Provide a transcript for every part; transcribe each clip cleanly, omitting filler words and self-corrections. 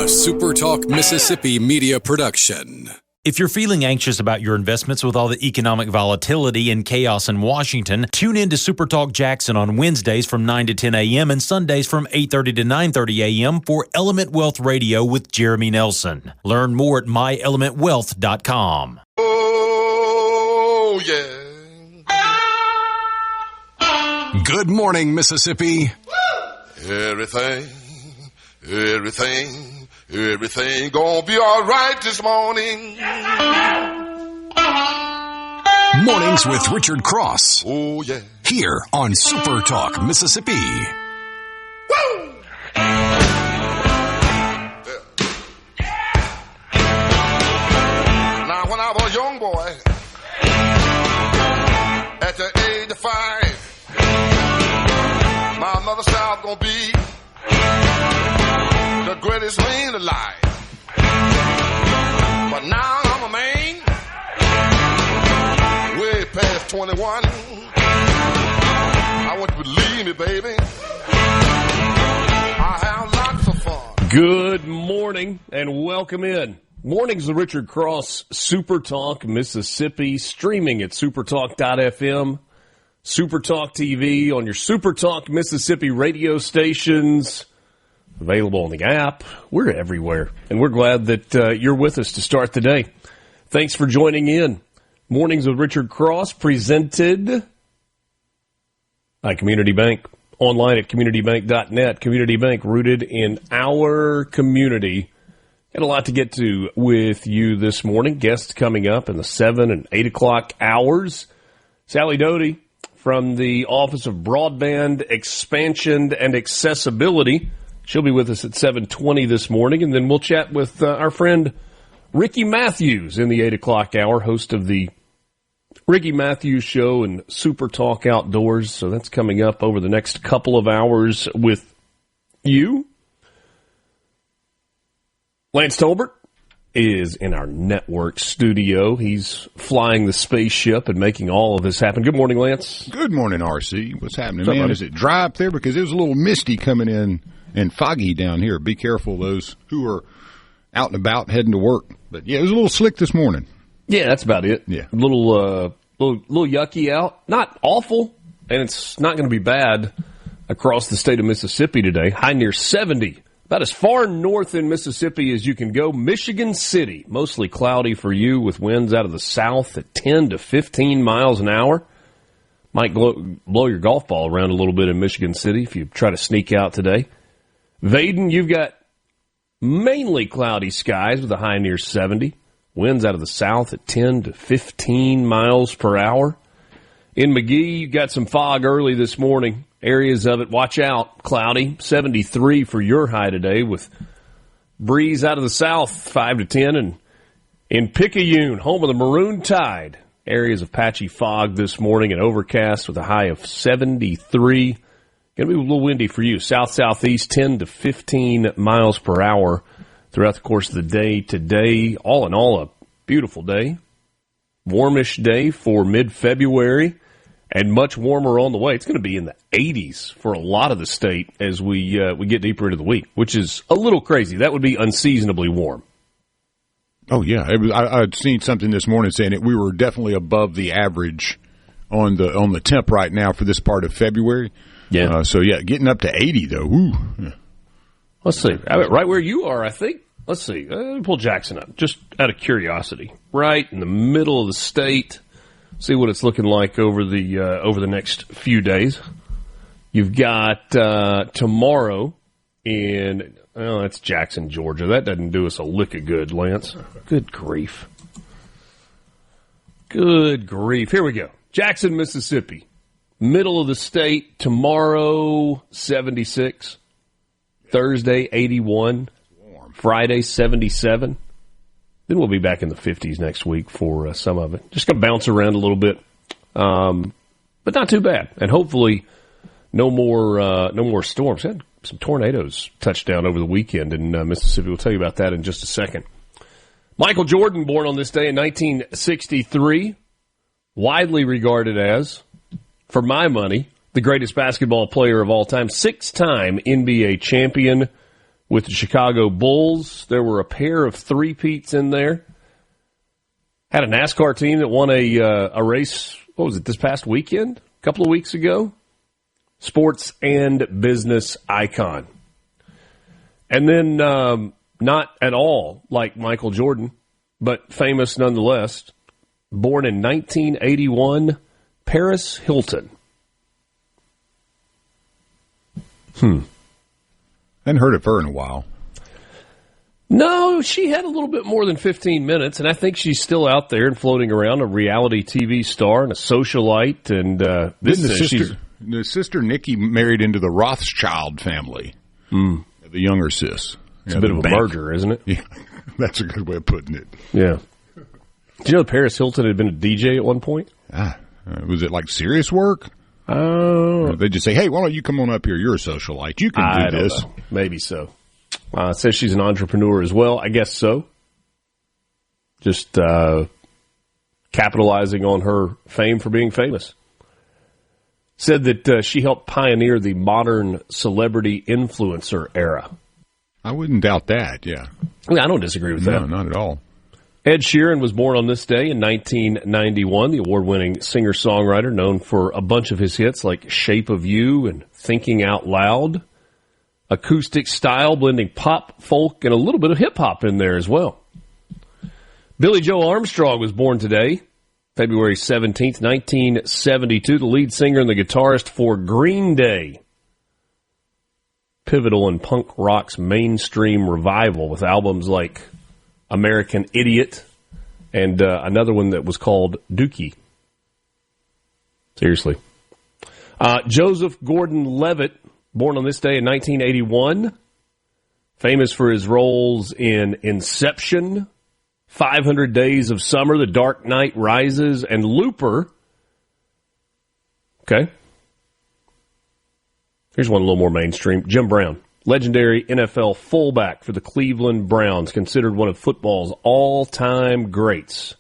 SuperTalk Mississippi media production. If you're feeling anxious about your investments with all the economic volatility and chaos in Washington, tune in to SuperTalk Jackson on Wednesdays from 9 to 10 a.m. and Sundays from 8:30 to 9:30 a.m. for Element Wealth Radio with Jeremy Nelson. Learn more at myelementwealth.com. Oh, yeah. Good morning, Mississippi. Everything gonna be all right this morning. Mornings with Richard Cross. Oh, yeah. Here on SuperTalk Mississippi. Woo! Now, when I was a young boy, at the age of 5, my mother said I was gonna be the greatest man alive. But now I'm a man, way past 21. I want you to believe me, baby. I have lots of fun. Good morning and welcome in. Mornings with Richard Cross, SuperTalk Mississippi, streaming at supertalk.fm, SuperTalk TV, on your SuperTalk Mississippi radio stations. Available on the app. We're everywhere. And we're glad that you're with us to start the day. Thanks for joining in. Mornings with Richard Cross, presented by Community Bank. Online at communitybank.net. Community Bank, rooted in our community. Got a lot to get to with you this morning. Guests coming up in the 7 and 8 o'clock hours. Sally Doty from the Office of Broadband Expansion and Accessibility. She'll be with us at 7:20 this morning, and then we'll chat with our friend Ricky Mathews in the 8 o'clock hour, host of the Ricky Mathews Show and Super Talk Outdoors. So that's coming up over the next couple of hours with you. Lance Tolbert is in our network studio. He's flying the spaceship and making all of this happen. Good morning, Lance. Good morning, RC. What's happening, What's up, man? buddy? Is it dry up there? Because it was a little misty coming in and foggy down here. Be careful, those who are out and about heading to work. But, yeah, it was a little slick this morning. Yeah, that's about it. Yeah. A little yucky out. Not awful, and it's not going to be bad across the state of Mississippi today. High near 70. About as far north in Mississippi as you can go. Michigan City, mostly cloudy for you with winds out of the south at 10 to 15 miles an hour. Might blow your golf ball around a little bit in Michigan City if you try to sneak out today. Vaden, you've got mainly cloudy skies with a high near 70. Winds out of the south at 10 to 15 miles per hour. In McGee, you've got some fog early this morning. Areas of it, watch out, cloudy. 73 for your high today with breeze out of the south, 5 to 10. And in Picayune, home of the Maroon Tide, areas of patchy fog this morning and overcast with a high of 73. Going to be a little windy for you. South-southeast, 10 to 15 miles per hour throughout the course of the day today. All in all, a beautiful day. Warmish day for mid-February and much warmer on the way. It's going to be in the 80s for a lot of the state as we get deeper into the week, which is a little crazy. That would be unseasonably warm. Oh, yeah. I'd seen something this morning saying that we were definitely above the average on the temp right now for this part of February. Yeah. Getting up to 80, though. Ooh. Yeah. Let's see. Right where you are, I think. Let's see. Let me pull Jackson up, just out of curiosity. Right in the middle of the state. See what it's looking like over the next few days. You've got tomorrow in, that's Jackson, Georgia. That doesn't do us a lick of good, Lance. Good grief. Good grief. Here we go. Jackson, Mississippi. Middle of the state, tomorrow, 76. Thursday, 81. Friday, 77. Then we'll be back in the 50s next week for some of it. Just going to bounce around a little bit, but not too bad. And hopefully no more storms. We had some tornadoes touched down over the weekend in Mississippi. We'll tell you about that in just a second. Michael Jordan, born on this day in 1963, widely regarded as, for my money, the greatest basketball player of all time, 6-time NBA champion, with the Chicago Bulls. There were a pair of three-peats in there. Had a NASCAR team that won a race, what was it, this past weekend? A couple of weeks ago? Sports and business icon. And then not at all like Michael Jordan, but famous nonetheless. Born in 1981, Paris Hilton. Hadn't heard of her in a while. No, she had a little bit more than 15 minutes, and I think she's still out there and floating around, a reality TV star and a socialite. And the sister Nikki married into the Rothschild family, the younger sis. It's a bit of a merger, isn't it? Yeah, that's a good way of putting it. Yeah. Did you know Paris Hilton had been a DJ at one point? Was it like serious work? Oh. They just say, hey, why don't you come on up here? You're a socialite. You can do this. Know. Maybe so. It says she's an entrepreneur as well. I guess so. Just capitalizing on her fame for being famous. Said that she helped pioneer the modern celebrity influencer era. I wouldn't doubt that, yeah. I don't disagree with that. No, not at all. Ed Sheeran was born on this day in 1991, the award-winning singer-songwriter known for a bunch of his hits like Shape of You and Thinking Out Loud. Acoustic style, blending pop, folk, and a little bit of hip-hop in there as well. Billy Joe Armstrong was born today, February 17th, 1972, the lead singer and the guitarist for Green Day. Pivotal in punk rock's mainstream revival with albums like American Idiot and another one that was called Dookie. Seriously. Joseph Gordon-Levitt, born on this day in 1981, famous for his roles in Inception, 500 Days of Summer, The Dark Knight Rises, and Looper. Okay. Here's one a little more mainstream. Jim Brown, legendary NFL fullback for the Cleveland Browns, considered one of football's all-time greats.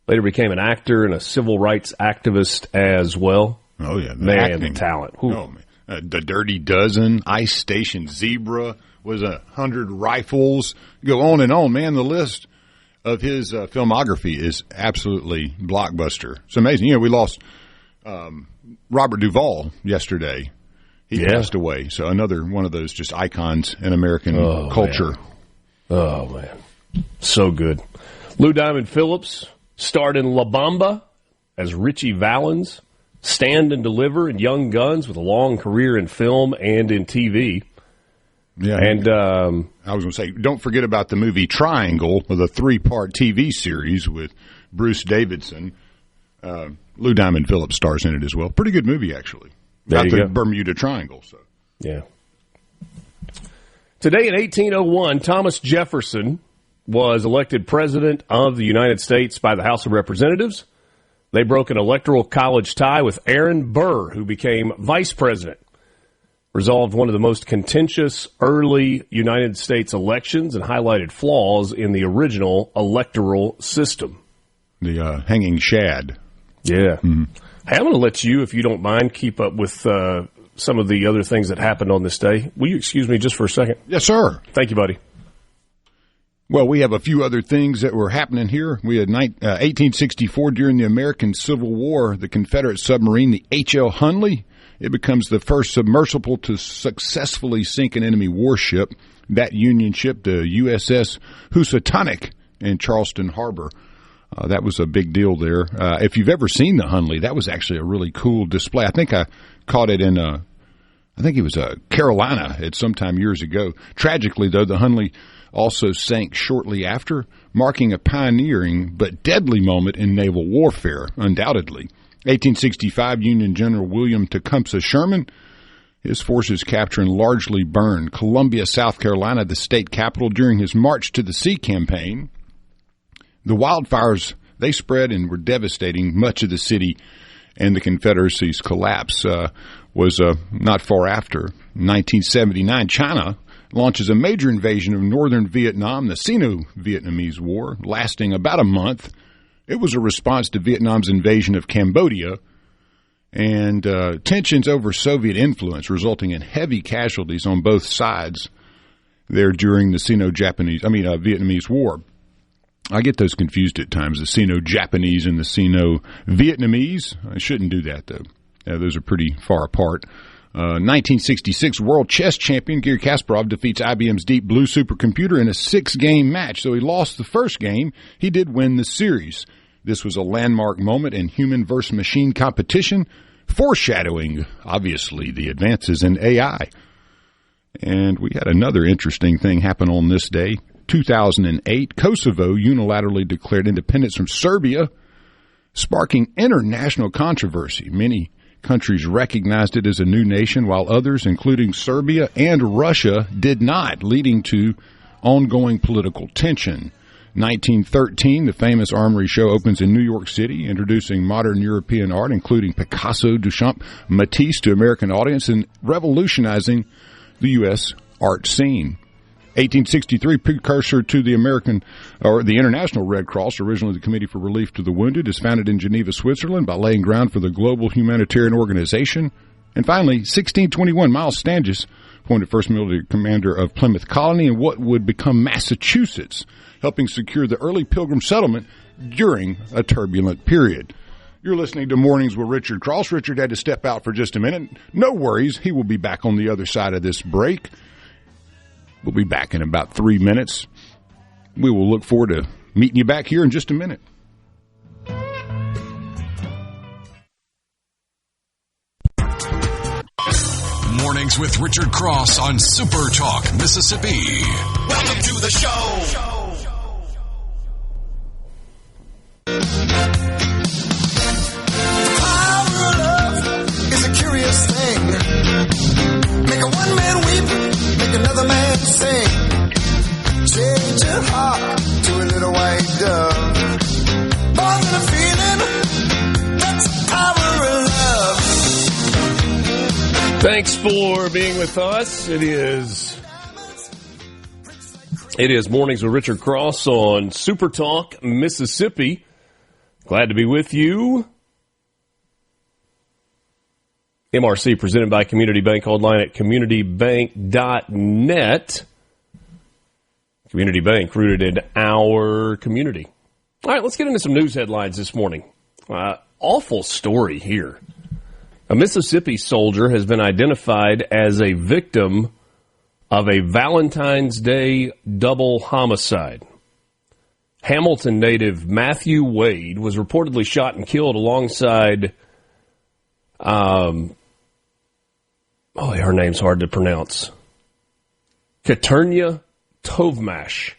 Later became an actor and a civil rights activist as well. Oh, yeah. Man, talent. Oh, man. The Dirty Dozen, Ice Station Zebra, was 100 Rifles. Go on and on, man. The list of his filmography is absolutely blockbuster. It's amazing. You know, we lost Robert Duvall yesterday. He passed away. So another one of those just icons in American culture. Man. Oh, man. So good. Lou Diamond Phillips starred in La Bamba as Richie Valens. Stand and Deliver and Young Guns with a long career in film and in TV. Yeah, and I was going to say, don't forget about the movie Triangle, with a 3-part TV series with Bruce Davidson. Lou Diamond Phillips stars in it as well. Pretty good movie, actually. About the Bermuda Triangle. So. Yeah. Today in 1801, Thomas Jefferson was elected President of the United States by the House of Representatives. They broke an electoral college tie with Aaron Burr, who became vice president. Resolved one of the most contentious early United States elections and highlighted flaws in the original electoral system. The hanging shad. Yeah. Mm-hmm. Hey, I'm going to let you, if you don't mind, keep up with some of the other things that happened on this day. Will you excuse me just for a second? Yes, sir. Thank you, buddy. Well, we have a few other things that were happening here. We had 1864, during the American Civil War, the Confederate submarine, the H.L. Hunley. It becomes the first submersible to successfully sink an enemy warship. That Union ship, the USS Housatonic in Charleston Harbor. That was a big deal there. If you've ever seen the Hunley, that was actually a really cool display. I think I caught it in I think it was Carolina at some time years ago. Tragically, though, the Hunley also sank shortly after, marking a pioneering but deadly moment in naval warfare, undoubtedly. 1865, Union General William Tecumseh Sherman, his forces capture and largely burn Columbia, South Carolina, the state capital, during his March to the Sea campaign. The wildfires, they spread and were devastating much of the city, and the Confederacy's collapse was not far after. In 1979, China launches a major invasion of northern Vietnam, the Sino-Vietnamese War, lasting about a month. It was a response to Vietnam's invasion of Cambodia and tensions over Soviet influence, resulting in heavy casualties on both sides. there during the Vietnamese War. I get those confused at times, the Sino-Japanese and the Sino-Vietnamese. I shouldn't do that, though. Those are pretty far apart. 1966 World Chess Champion Garry Kasparov defeats IBM's Deep Blue supercomputer in a 6-game match. So he lost the first game. He did win the series. This was a landmark moment in human versus machine competition, foreshadowing, obviously, the advances in AI. And we had another interesting thing happen on this day. 2008, Kosovo unilaterally declared independence from Serbia, sparking international controversy. Many countries recognized it as a new nation, while others, including Serbia and Russia, did not, leading to ongoing political tension. 1913, the famous Armory Show opens in New York City, introducing modern European art, including Picasso, Duchamp, Matisse to American audience, and revolutionizing the U.S. art scene. 1863, precursor to the International Red Cross, originally the Committee for Relief to the Wounded, is founded in Geneva, Switzerland, by laying ground for the global humanitarian organization. And finally, 1621, Miles Standish, appointed first military commander of Plymouth Colony in what would become Massachusetts, helping secure the early Pilgrim settlement during a turbulent period. You're listening to Mornings with Richard Cross. Richard had to step out for just a minute. No worries, he will be back on the other side of this break. We'll be back in about 3 minutes. We will look forward to meeting you back here in just a minute. Mornings with Richard Cross on SuperTalk, Mississippi. Welcome to the show. Power of love is a curious thing. Make a one man weep, make another man sing. Change your heart to a little white dove. More than a feeling, that's the power of love. Thanks for being with us. It is Mornings with Richard Cross on SuperTalk, Mississippi. Glad to be with you. MRC presented by Community Bank, online at communitybank.net. Community Bank, rooted in our community. All right, let's get into some news headlines this morning. Awful story here. A Mississippi soldier has been identified as a victim of a Valentine's Day double homicide. Hamilton native Matthew Wade was reportedly shot and killed alongside, her name's hard to pronounce, Katernia Tovmash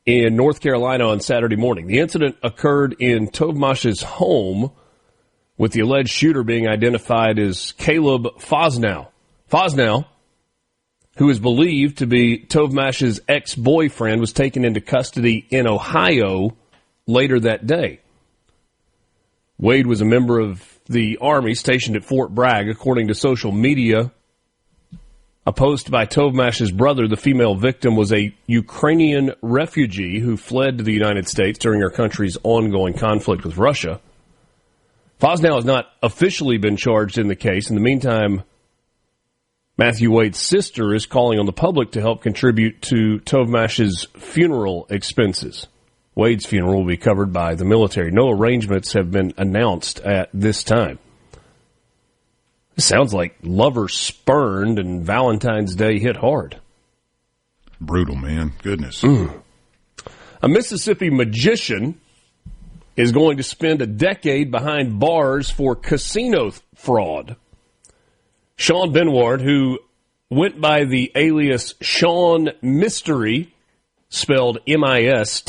in North Carolina on Saturday morning. The incident occurred in Tovmash's home, with the alleged shooter being identified as Caleb Fosnow. Fosnow, who is believed to be Tovmash's ex-boyfriend, was taken into custody in Ohio later that day. Wade was a member of the Army stationed at Fort Bragg, according to social media. A post by Tovmash's brother, the female victim, was a Ukrainian refugee who fled to the United States during her country's ongoing conflict with Russia. Fosnow has not officially been charged in the case. In the meantime, Matthew Wade's sister is calling on the public to help contribute to Tovmash's funeral expenses. Wade's funeral will be covered by the military. No arrangements have been announced at this time. It sounds like lovers spurned and Valentine's Day hit hard. Brutal, man. Goodness. A Mississippi magician is going to spend a decade behind bars for casino fraud. Sean Benward, who went by the alias Sean Mystery, spelled M-I-S-T-E-R-Y,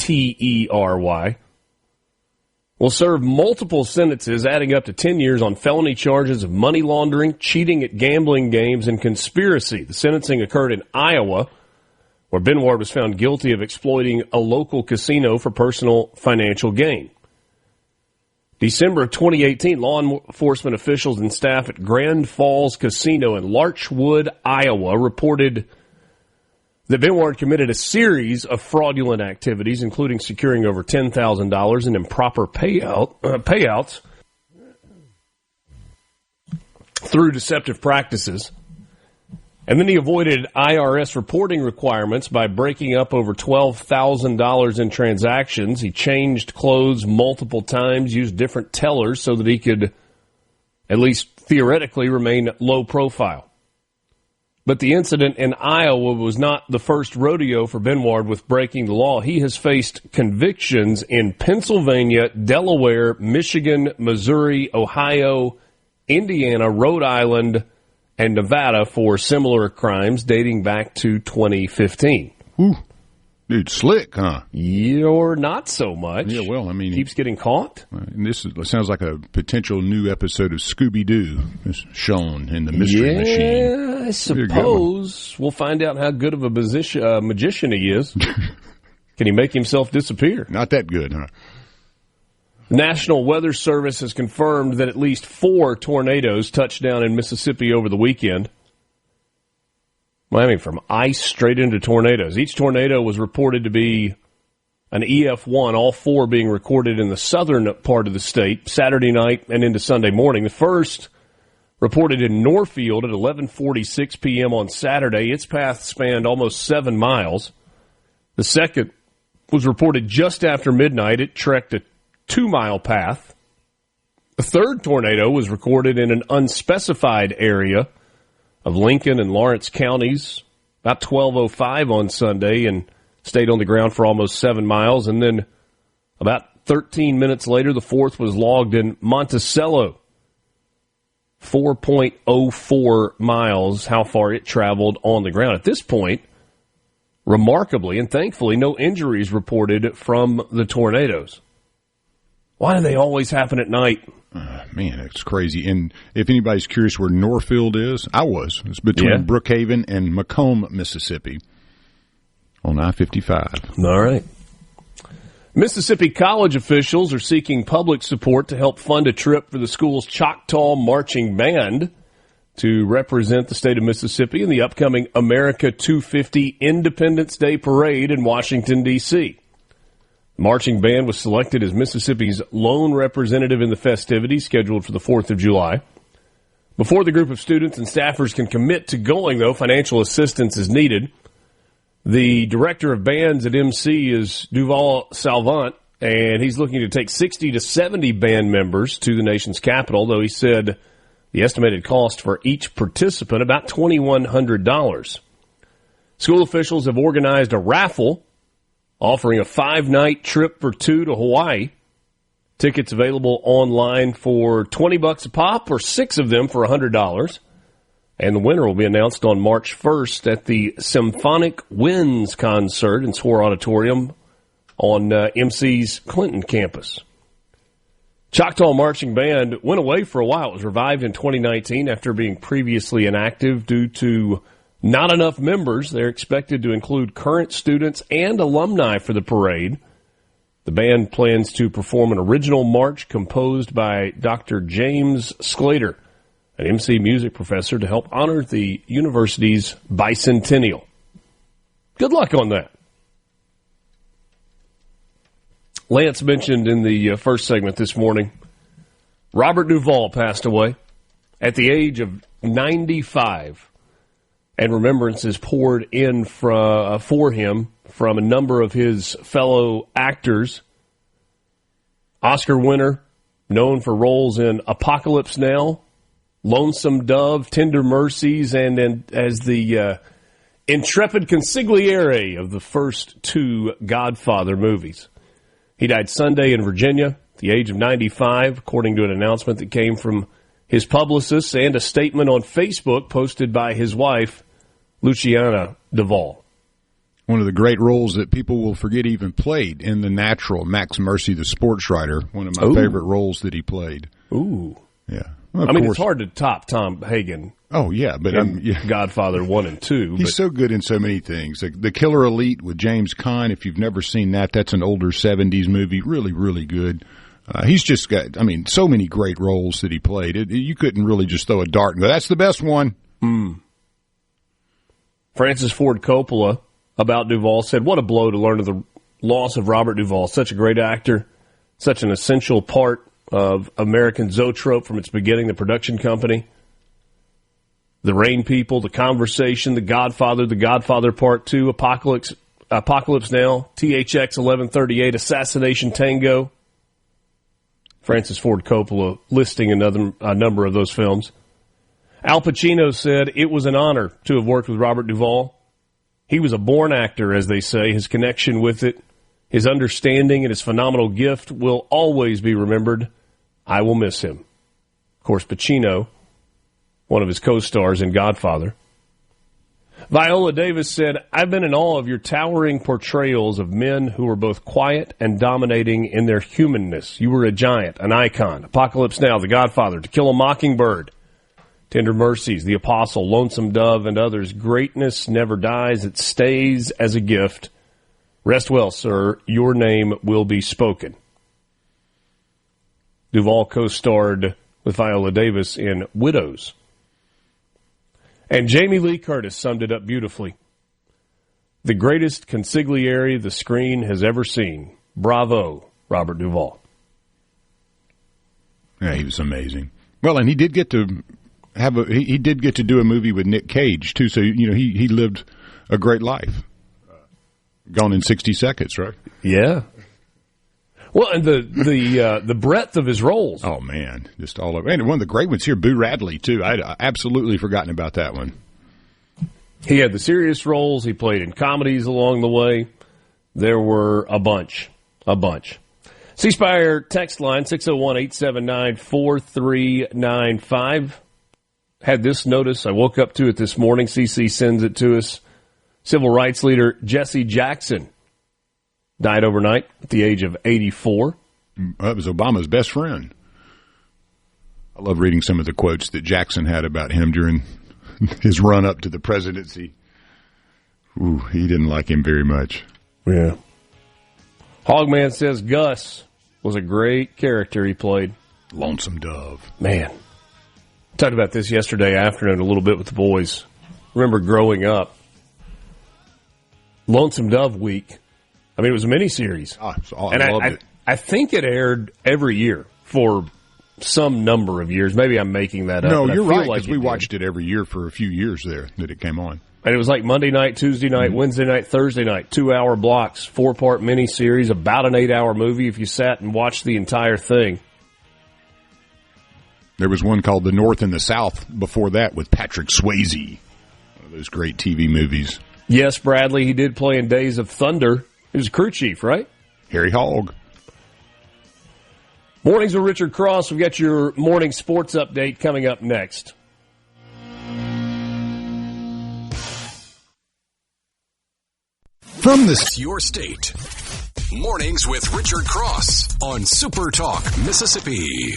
will serve multiple sentences adding up to 10 years on felony charges of money laundering, cheating at gambling games, and conspiracy. The sentencing occurred in Iowa, where Benward was found guilty of exploiting a local casino for personal financial gain. December of 2018, law enforcement officials and staff at Grand Falls Casino in Larchwood, Iowa, reported that Benward committed a series of fraudulent activities, including securing over $10,000 in improper payouts through deceptive practices. And then he avoided IRS reporting requirements by breaking up over $12,000 in transactions. He changed clothes multiple times, used different tellers so that he could, at least theoretically, remain low profile. But the incident in Iowa was not the first rodeo for Benward with breaking the law. He has faced convictions in Pennsylvania, Delaware, Michigan, Missouri, Ohio, Indiana, Rhode Island, and Nevada for similar crimes dating back to 2015. Ooh. Dude, slick, huh? You're not so much. Yeah, well, I mean... Keeps getting caught. And sounds like a potential new episode of Scooby-Doo shown in the Mystery Machine. Yeah, I suppose we'll find out how good of a magician he is. Can he make himself disappear? Not that good, huh? The National Weather Service has confirmed that at least 4 tornadoes touched down in Mississippi over the weekend. From ice straight into tornadoes. Each tornado was reported to be an EF1, all 4 being recorded in the southern part of the state, Saturday night and into Sunday morning. The first reported in Norfield at 11:46 p.m. on Saturday. Its path spanned almost 7 miles. The second was reported just after midnight. It trekked a 2-mile path. The third tornado was recorded in an unspecified area of Lincoln and Lawrence counties about 12:05 on Sunday and stayed on the ground for almost 7 miles. And then about 13 minutes later, the fourth was logged in Monticello. 4.04 miles, how far it traveled on the ground. At this point, remarkably and thankfully, no injuries reported from the tornadoes. Why do they always happen at night? Man, it's crazy. And if anybody's curious where Norfield is, I was. It's between Brookhaven and Macomb, Mississippi on I-55. All right. Mississippi college officials are seeking public support to help fund a trip for the school's Choctaw Marching Band to represent the state of Mississippi in the upcoming America 250 Independence Day Parade in Washington, D.C. The marching band was selected as Mississippi's lone representative in the festivities scheduled for the 4th of July. Before the group of students and staffers can commit to going, though, financial assistance is needed. The director of bands at MC is Duval Salvant, and he's looking to take 60 to 70 band members to the nation's capital, though he said the estimated cost for each participant about $2,100. School officials have organized a raffle offering a 5-night trip for 2 to Hawaii. Tickets available online for $20 a pop or 6 of them for $100. And the winner will be announced on March 1st at the Symphonic Winds concert in Swore Auditorium on MC's Clinton campus. Choctaw Marching Band went away for a while. It was revived in 2019 after being previously inactive due to not enough members. They're expected to include current students and alumni for the parade. The band plans to perform an original march composed by Dr. James Sclater, an MC music professor, to help honor the university's bicentennial. Good luck on that. Lance mentioned in the first segment this morning, Robert Duvall passed away at the age of 95. And remembrances poured in for him from a number of his fellow actors. Oscar winner, known for roles in Apocalypse Now, Lonesome Dove, Tender Mercies, and as the intrepid consigliere of the first 2 Godfather movies. He died Sunday in Virginia at the age of 95, according to an announcement that came from his publicist and a statement on Facebook posted by his wife, Luciana Duvall. One of the great roles that people will forget he even played in The Natural, Max Mercy, the sports writer, one of my favorite roles that he played. Ooh. Yeah. Well, it's hard to top Tom Hagen. Oh, yeah. But Godfather 1 and 2. He's so good in so many things. The Killer Elite with James Caan, if you've never seen that, that's an older 70s movie. Really, really good. He's just got, so many great roles that he played. You couldn't really just throw a dart and go, that's the best one. Francis Ford Coppola, about Duvall, said, what a blow to learn of the loss of Robert Duvall. Such a great actor, such an essential part of American Zoetrope from its beginning, the production company. The Rain People, The Conversation, The Godfather Part 2, Apocalypse Now, THX 1138, Assassination Tango. Francis Ford Coppola listing a number of those films. Al Pacino said, "It was an honor to have worked with Robert Duvall. He was a born actor, as they say. His connection with it, his understanding, and his phenomenal gift will always be remembered. I will miss him." Of course, Pacino, one of his co-stars in Godfather. Viola Davis said, "I've been in awe of your towering portrayals of men who were both quiet and dominating in their humanness. You were a giant, an icon. Apocalypse Now, The Godfather, To Kill a Mockingbird, Tender Mercies, The Apostle, Lonesome Dove, and others. Greatness never dies. It stays as a gift. Rest well, sir. Your name will be spoken." Duvall co-starred with Viola Davis in Widows. And Jamie Lee Curtis summed it up beautifully. "The greatest consigliere the screen has ever seen. Bravo, Robert Duvall." Yeah, he was amazing. Well, and he did get to he did get to do a movie with Nick Cage too. So he lived a great life. Gone in 60 Seconds, right? Yeah. Well, and the breadth of his roles. Oh man, just all over. And one of the great ones here, Boo Radley too. I'd absolutely forgotten about that one. He had the serious roles. He played in comedies along the way. There were a bunch. C Spire text line 601-879-4395. Had this notice. I woke up to it this morning. CC sends it to us. Civil rights leader Jesse Jackson died overnight at the age of 84. That was Obama's best friend. I love reading some of the quotes that Jackson had about him during his run up to the presidency. Ooh, he didn't like him very much. Yeah. Hogman says Gus was a great character he played. Lonesome Dove. Man. Talked about this yesterday afternoon a little bit with the boys. Remember growing up, Lonesome Dove Week. I mean, it was a miniseries. I loved it. I think it aired every year for some number of years. Maybe I'm making that up. No, you're right, like because we watched it every year for a few years there that it came on. And it was like Monday night, Tuesday night, Wednesday night, Thursday night, 2-hour blocks, 4-part miniseries, about an 8-hour movie if you sat and watched the entire thing. There was one called The North and the South before that with Patrick Swayze. One of those great TV movies. Yes, Bradley, he did play in Days of Thunder. He was a crew chief, right? Harry Hogg. Mornings with Richard Cross. We've got your morning sports update coming up next. From your state. Mornings with Richard Cross on SuperTalk, Mississippi.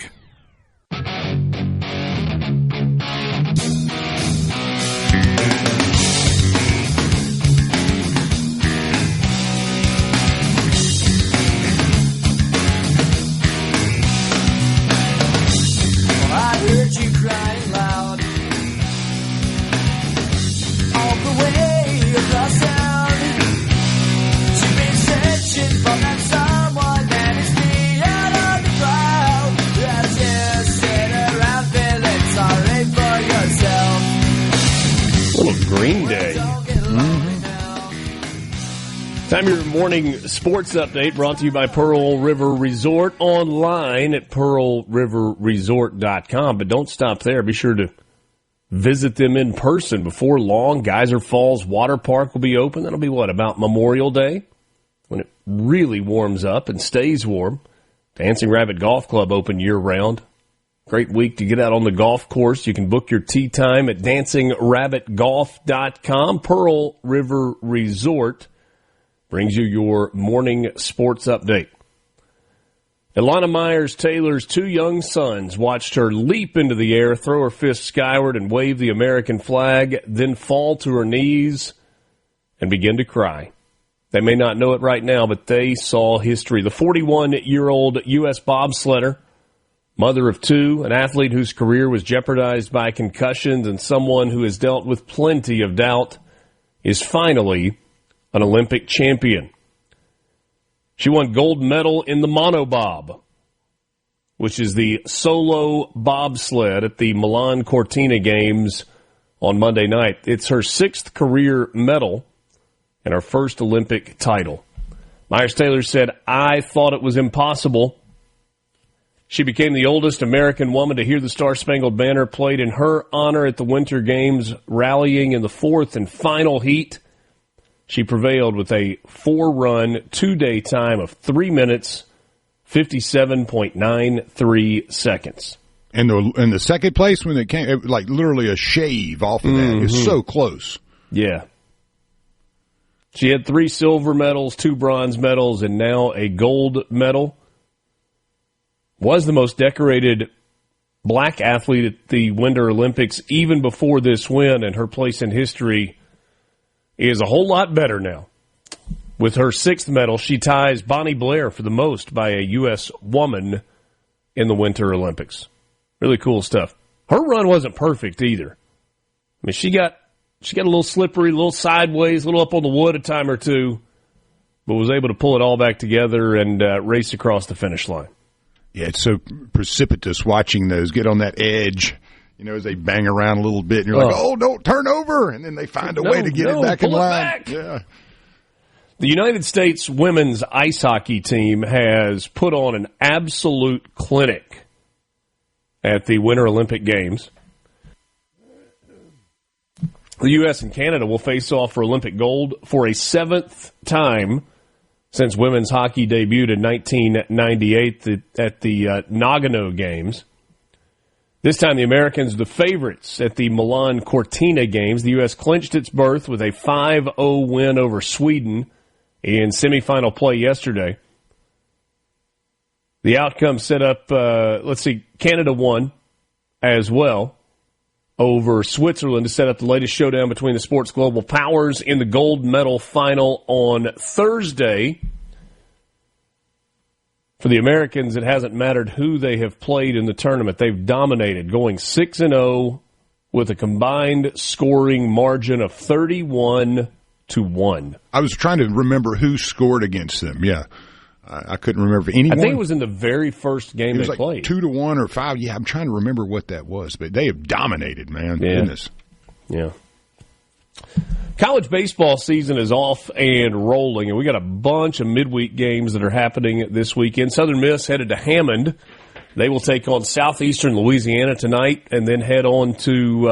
I heard you crying loud all the way across town. You've been searching for that someone that is beyond on the crowd. As you sit around feeling sorry for yourself. Little Green Day. Time your morning sports update brought to you by Pearl River Resort, online at pearlriverresort.com. But don't stop there. Be sure to visit them in person before long. Geyser Falls Water Park will be open. That'll be about Memorial Day when it really warms up and stays warm. Dancing Rabbit Golf Club open year-round. Great week to get out on the golf course. You can book your tee time at dancingrabbitgolf.com. Pearl River Resort brings you your morning sports update. Ilana Myers-Taylor's two young sons watched her leap into the air, throw her fist skyward, and wave the American flag, then fall to her knees and begin to cry. They may not know it right now, but they saw history. The 41-year-old U.S. bobsledder, mother of two, an athlete whose career was jeopardized by concussions, and someone who has dealt with plenty of doubt, is finally an Olympic champion. She won gold medal in the monobob, which is the solo bobsled at the Milan Cortina Games on Monday night. It's her 6th career medal and her first Olympic title. Myers-Taylor said, "I thought it was impossible." She became the oldest American woman to hear the Star-Spangled Banner played in her honor at the Winter Games, rallying in the 4th and final heat. She prevailed with a 4-run, 2-day time of 3 minutes, 57.93 seconds. And the second place, when it came, it was like literally a shave off of that. It's so close. Yeah. She had 3 silver medals, 2 bronze medals, and now a gold medal. Was the most decorated black athlete at the Winter Olympics even before this win, and her place in history is a whole lot better now. With her 6th medal, she ties Bonnie Blair for the most by a U.S. woman in the Winter Olympics. Really cool stuff. Her run wasn't perfect either. I mean, she got a little slippery, a little sideways, a little up on the wood a time or two, but was able to pull it all back together and race across the finish line. Yeah, it's so precipitous watching those get on that edge, as they bang around a little bit, and you're like, oh, don't turn over, and then they find a way to get it back in line. Yeah. The United States women's ice hockey team has put on an absolute clinic at the Winter Olympic Games. The U.S. and Canada will face off for Olympic gold for a 7th time since women's hockey debuted in 1998 at the Nagano Games. This time the Americans are the favorites at the Milan Cortina Games. The U.S. clinched its berth with a 5-0 win over Sweden in semifinal play yesterday. The outcome set up, Canada won as well over Switzerland to set up the latest showdown between the sport's global powers in the gold medal final on Thursday. For the Americans, it hasn't mattered who they have played in the tournament. They've dominated, going 6-0 with a combined scoring margin of 31-1. I was trying to remember who scored against them. Yeah. I couldn't remember anyone. I think it was in the very first game they played. 2-1 or 5. Yeah, I'm trying to remember what that was, but they have dominated, man. Yeah. Goodness. Yeah. College baseball season is off and rolling, and we got a bunch of midweek games that are happening this weekend. Southern Miss headed to Hammond. They will take on Southeastern Louisiana tonight, and then head on to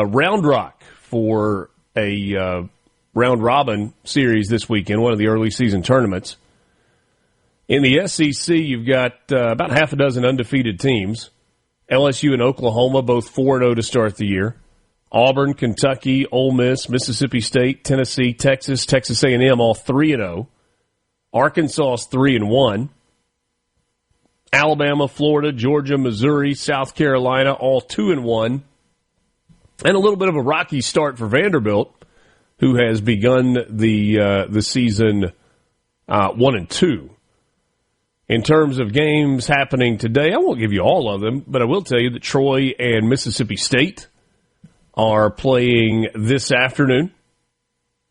Round Rock for a round robin series this weekend, one of the early season tournaments. In the SEC, you've got about half a dozen undefeated teams. LSU and Oklahoma, both 4-0 to start the year. Auburn, Kentucky, Ole Miss, Mississippi State, Tennessee, Texas, Texas A&M, all 3-0. Arkansas is 3-1. Alabama, Florida, Georgia, Missouri, South Carolina, all 2-1. And a little bit of a rocky start for Vanderbilt, who has begun the season 1-2. In terms of games happening today, I won't give you all of them, but I will tell you that Troy and Mississippi State are playing this afternoon.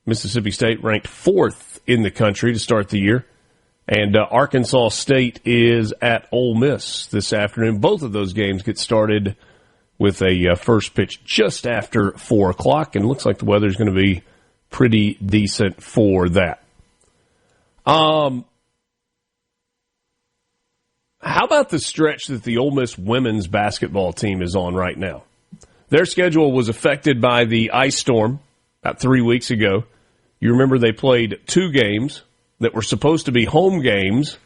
Mississippi State ranked 4th in the country to start the year. And Arkansas State is at Ole Miss this afternoon. Both of those games get started with a first pitch just after 4 o'clock, and it looks like the weather's going to be pretty decent for that. How about the stretch that the Ole Miss women's basketball team is on right now? Their schedule was affected by the ice storm about 3 weeks ago. You remember they played 2 games that were supposed to be home games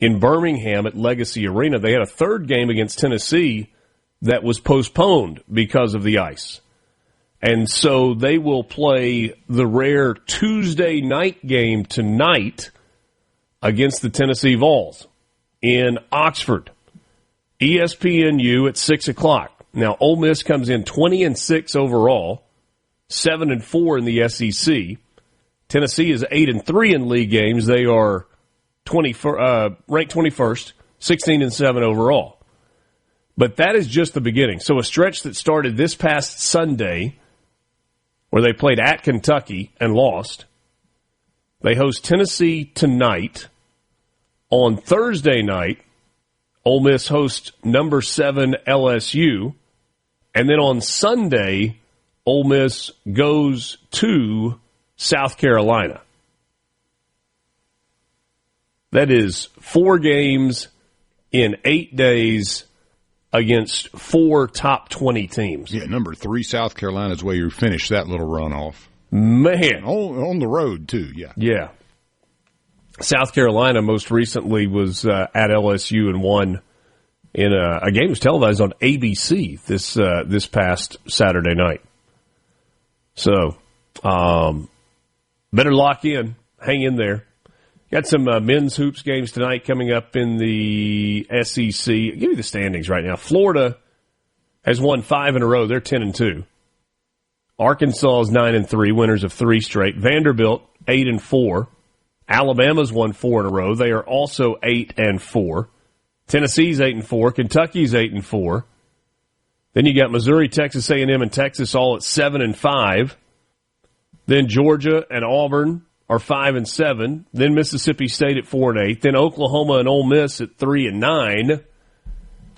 in Birmingham at Legacy Arena. They had a 3rd game against Tennessee that was postponed because of the ice. And so they will play the rare Tuesday night game tonight against the Tennessee Vols in Oxford. ESPNU at 6 o'clock. Now, Ole Miss comes in 20-6 overall, 7-4 in the SEC. Tennessee is 8-3 in league games. They are ranked 21st, 16-7 overall. But that is just the beginning. So a stretch that started this past Sunday, where they played at Kentucky and lost. They host Tennessee tonight. On Thursday night, Ole Miss hosts number 7 LSU. And then on Sunday, Ole Miss goes to South Carolina. That is 4 games in 8 days against 4 top 20 teams. Yeah, number 3 South Carolina is where you finish that little run off. Man. On the road, too, yeah. Yeah. South Carolina most recently was at LSU and won in a game that was televised on ABC this past Saturday night. So, better lock in. Hang in there. Got some men's hoops games tonight coming up in the SEC. I'll give you the standings right now. Florida has won 5 in a row. They're 10-2. Arkansas is 9-3, winners of 3 straight. Vanderbilt 8-4. Alabama's won 4 in a row. They are also 8-4. Tennessee's 8-4. Kentucky's 8-4. Then you got Missouri, Texas A&M, and Texas all at 7-5. Then Georgia and Auburn are 5-7. Then Mississippi State at 4-8. Then Oklahoma and Ole Miss at 3-9.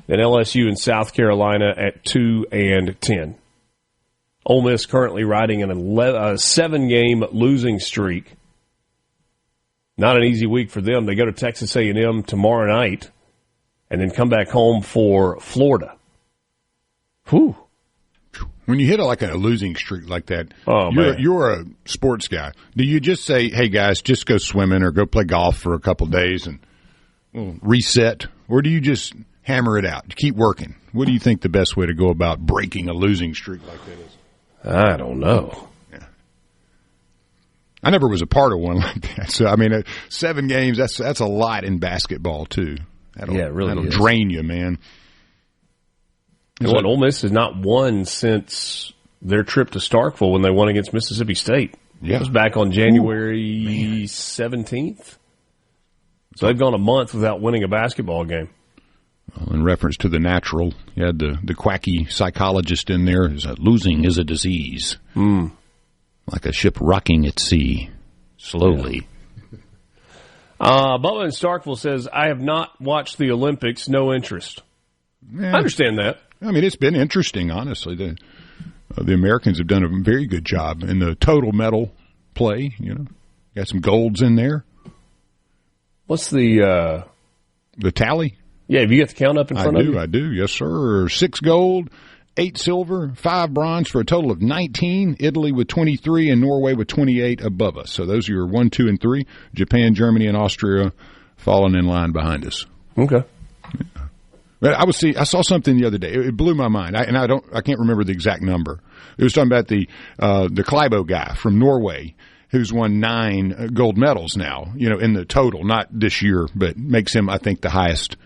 Then LSU and South Carolina at 2-10. Ole Miss currently riding an 7-game losing streak. Not an easy week for them. They go to Texas A&M tomorrow night, and then come back home for Florida. Whew. When you hit a losing streak like that, man. You're a sports guy. Do you just say, hey, guys, just go swimming or go play golf for a couple of days and reset? Or do you just hammer it out, keep working? What do you think the best way to go about breaking a losing streak like that is? I don't know. Yeah. I never was a part of one like that. So, 7 games, that's a lot in basketball, too. It really is. Drain you, man. Ole Miss has not won since their trip to Starkville when they won against Mississippi State. Yeah. It was back on January 17th. So they've gone a month without winning a basketball game. Well, in reference to the natural, you had the quacky psychologist in there. Losing is a disease. Like a ship rocking at sea, slowly. Yeah. Bubba in Starkville says, I have not watched the Olympics, no interest. Yeah. I understand that. It's been interesting, honestly. The Americans have done a very good job in the total medal play. Got some golds in there. What's the tally? Yeah, have you got the count up in front of you? I do, yes, sir. 6 gold, 8 silver, 5 bronze for a total of 19. Italy with 23 and Norway with 28 above us. So those are your 1, 2, and 3. Japan, Germany, and Austria falling in line behind us. Okay. Yeah. But I saw something the other day. It blew my mind. I can't remember the exact number. It was talking about the Klæbo guy from Norway who's won 9 gold medals now, in the total, not this year, but makes him, I think, the highest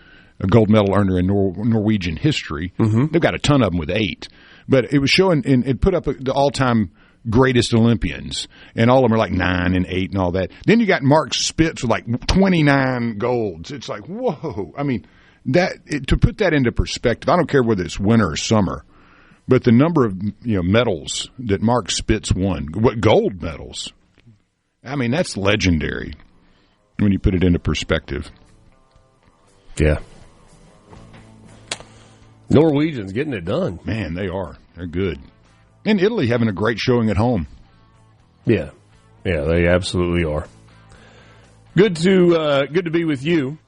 gold medal earner in Norwegian history. Mm-hmm. They've got a ton of them with 8. But it was showing, and it put up the all-time greatest Olympians, and all of them are 9 and 8 and all that. Then you got Mark Spitz with 29 golds. It's like, whoa. To put that into perspective, I don't care whether it's winter or summer, but the number of medals that Mark Spitz won, what gold medals, that's legendary when you put it into perspective. Yeah. Norwegians getting it done. Man, they are. They're good. And Italy having a great showing at home. Yeah. Yeah, they absolutely are. Good to be with you.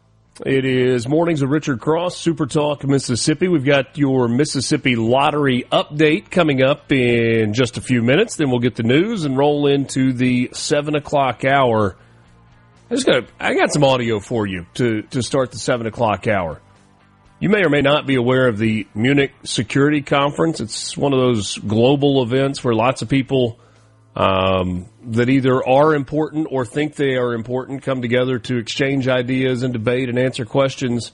It is Mornings with Richard Cross, SuperTalk, Mississippi. We've got your Mississippi Lottery update coming up in just a few minutes. Then we'll get the news and roll into the 7 o'clock hour. I got some audio for you to start the 7 o'clock hour. You may or may not be aware of the Munich Security Conference. It's one of those global events where lots of people that either are important or think they are important come together to exchange ideas and debate and answer questions.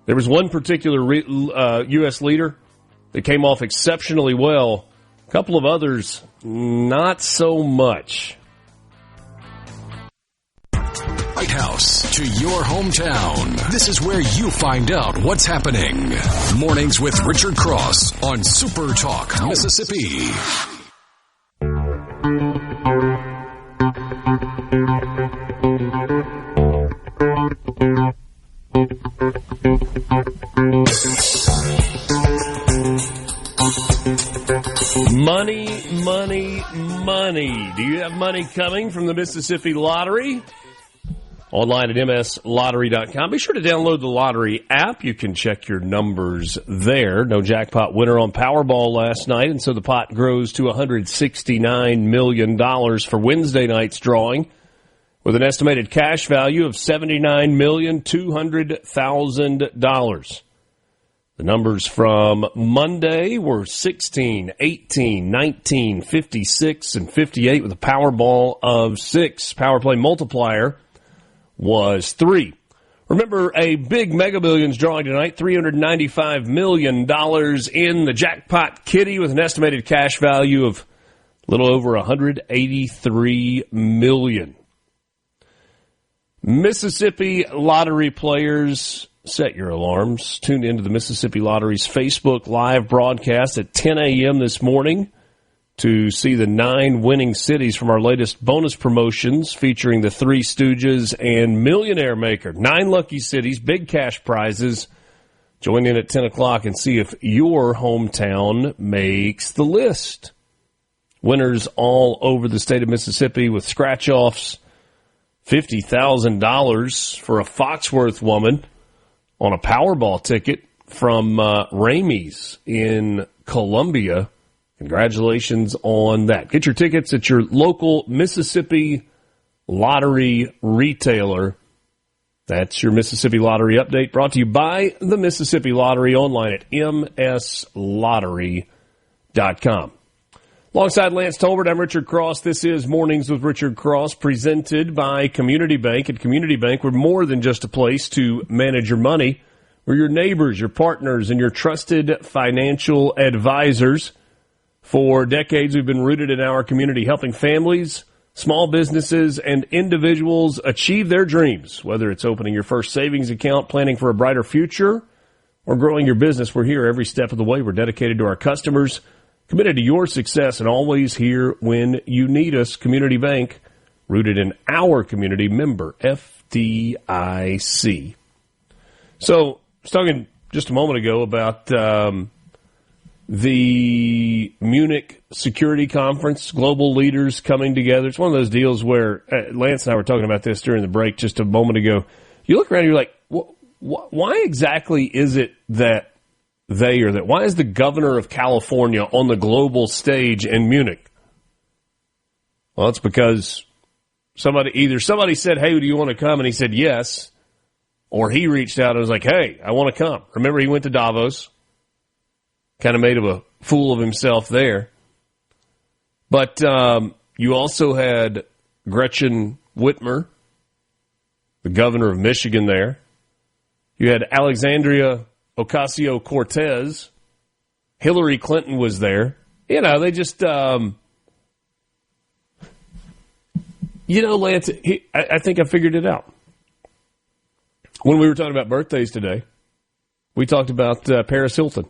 There was one particular U.S. leader that came off exceptionally well. A couple of others, not so much. White House to your hometown. This is where you find out what's happening. Mornings with Richard Cross on Super Talk, Mississippi. Money money coming from the Mississippi Lottery. Online at mslottery.com. Be sure to download the Lottery app. You can check your numbers there. No jackpot winner on Powerball last night, and so the pot grows to $169 million for Wednesday night's drawing, with an estimated cash value of $79,200,000. The numbers from Monday were 16, 18, 19, 56, and 58 with a Powerball of 6. Power play multiplier was 3. Remember, a big Mega Millions drawing tonight, $395 million in the jackpot kitty with an estimated cash value of a little over $183 million. Mississippi Lottery players, set your alarms. Tune into the Mississippi Lottery's Facebook Live broadcast at 10 a.m. this morning to see the 9 winning cities from our latest bonus promotions featuring the Three Stooges and Millionaire Maker. 9 lucky cities, big cash prizes. Join in at 10 o'clock and see if your hometown makes the list. Winners all over the state of Mississippi with scratch-offs. $50,000 for a Foxworth woman on a Powerball ticket from Ramey's in Columbia. Congratulations on that. Get your tickets at your local Mississippi Lottery retailer. That's your Mississippi Lottery update brought to you by the Mississippi Lottery, online at mslottery.com. Alongside Lance Tolbert, I'm Richard Cross. This is Mornings with Richard Cross, presented by Community Bank. At Community Bank, we're more than just a place to manage your money. We're your neighbors, your partners, and your trusted financial advisors. For decades, we've been rooted in our community, helping families, small businesses, and individuals achieve their dreams. Whether it's opening your first savings account, planning for a brighter future, or growing your business, we're here every step of the way. We're dedicated to our customers, committed to your success, and always here when you need us. Community Bank, rooted in our community, member FDIC. So, I was talking just a moment ago about the Munich Security Conference, global leaders coming together. It's one of those deals where Lance and I were talking about this during the break just a moment ago. You look around and you're like, why exactly is it that why is the governor of California on the global stage in Munich? Well, it's because somebody said, hey, do you want to come? And he said yes. Or he reached out and was like, hey, I want to come. Remember, he went to Davos. Kind of made a fool of himself there. But you also had Gretchen Whitmer, the governor of Michigan there. You had Alexandria Ocasio-Cortez. Hillary Clinton was there. You know, they just, Lance, I think I figured it out. When we were talking about birthdays today, we talked about Paris Hilton.